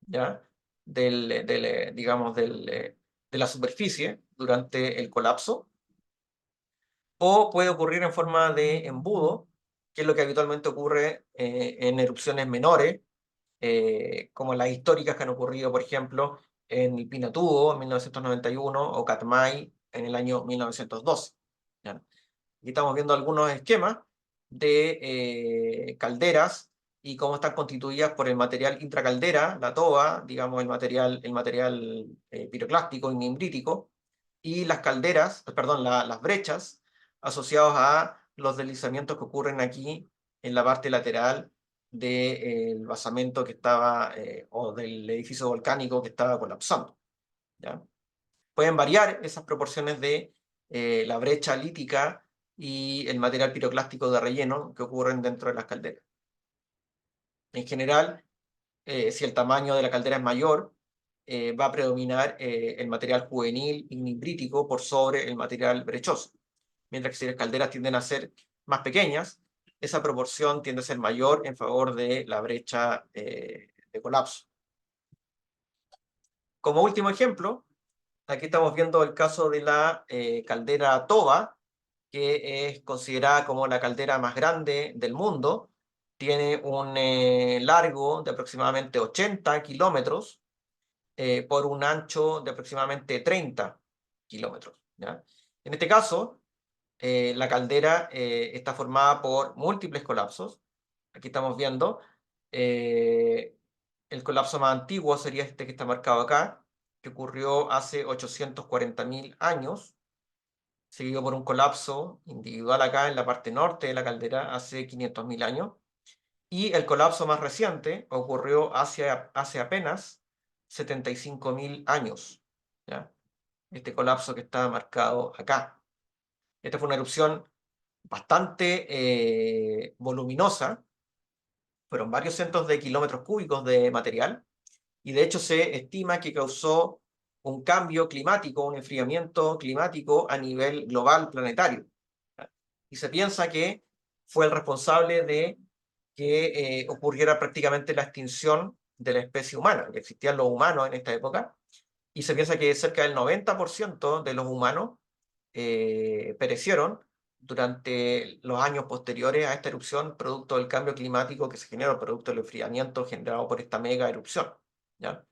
¿ya? Digamos, de la superficie durante el colapso. O puede ocurrir en forma de embudo, que es lo que habitualmente ocurre en erupciones menores, como las históricas que han ocurrido, por ejemplo, en el Pinatubo en 1991 o Katmai en el año 1912. ¿Ya? Aquí estamos viendo algunos esquemas de calderas y cómo están constituidas por el material intracaldera, la toba, digamos el material piroclástico y nimbrítico, y las calderas, perdón, las brechas asociadas a los deslizamientos que ocurren aquí en la parte lateral del basamento que estaba, o del edificio volcánico que estaba colapsando. ¿Ya? Pueden variar esas proporciones de la brecha lítica y el material piroclástico de relleno que ocurren dentro de las calderas. En general, si el tamaño de la caldera es mayor, va a predominar el material juvenil y nimbrítico por sobre el material brechoso. Mientras que si las calderas tienden a ser más pequeñas, esa proporción tiende a ser mayor en favor de la brecha de colapso. Como último ejemplo, aquí estamos viendo el caso de la caldera Toba, que es considerada como la caldera más grande del mundo. Tiene un largo de aproximadamente 80 kilómetros por un ancho de aproximadamente 30 kilómetros. ¿Ya? En este caso, la caldera está formada por múltiples colapsos. Aquí estamos viendo eh, el colapso más antiguo sería este que está marcado acá, que ocurrió hace 840.000 años, seguido por un colapso individual acá en la parte norte de la caldera hace 500.000 años. Y el colapso más reciente ocurrió hace apenas 75.000 años. ¿Ya? Este colapso que está marcado acá. Esta fue una erupción bastante voluminosa, fueron varios cientos de kilómetros cúbicos de material, y de hecho se estima que causó un cambio climático, un enfriamiento climático a nivel global planetario. Y se piensa que fue el responsable de que ocurriera prácticamente la extinción de la especie humana, que existían los humanos en esta época, y se piensa que cerca del 90% de los humanos perecieron durante los años posteriores a esta erupción, producto del cambio climático que se generó, producto del enfriamiento generado por esta mega erupción. ¿Ya?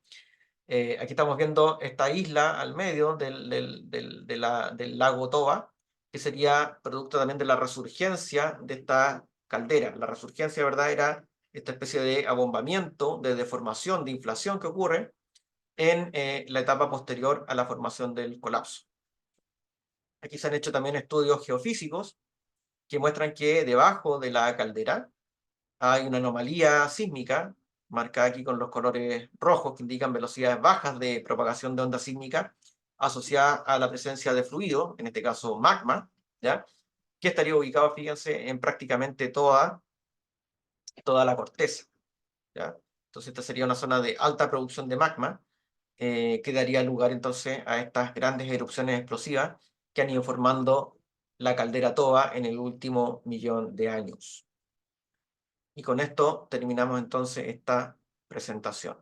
Aquí estamos viendo esta isla al medio del lago Toba, que sería producto también de la resurgencia de esta caldera. La resurgencia, ¿verdad?, era esta especie de abombamiento, de deformación, de inflación que ocurre en la etapa posterior a la formación del colapso. Aquí se han hecho también estudios geofísicos que muestran que debajo de la caldera hay una anomalía sísmica, marcada aquí con los colores rojos que indican velocidades bajas de propagación de onda sísmica asociada a la presencia de fluido, en este caso magma, ¿ya? Que estaría ubicado, fíjense, en prácticamente toda la corteza. ¿Ya? Entonces esta sería una zona de alta producción de magma, que daría lugar entonces a estas grandes erupciones explosivas que han ido formando la caldera Toba en el último 1.000.000 de años. Y con esto terminamos entonces esta presentación.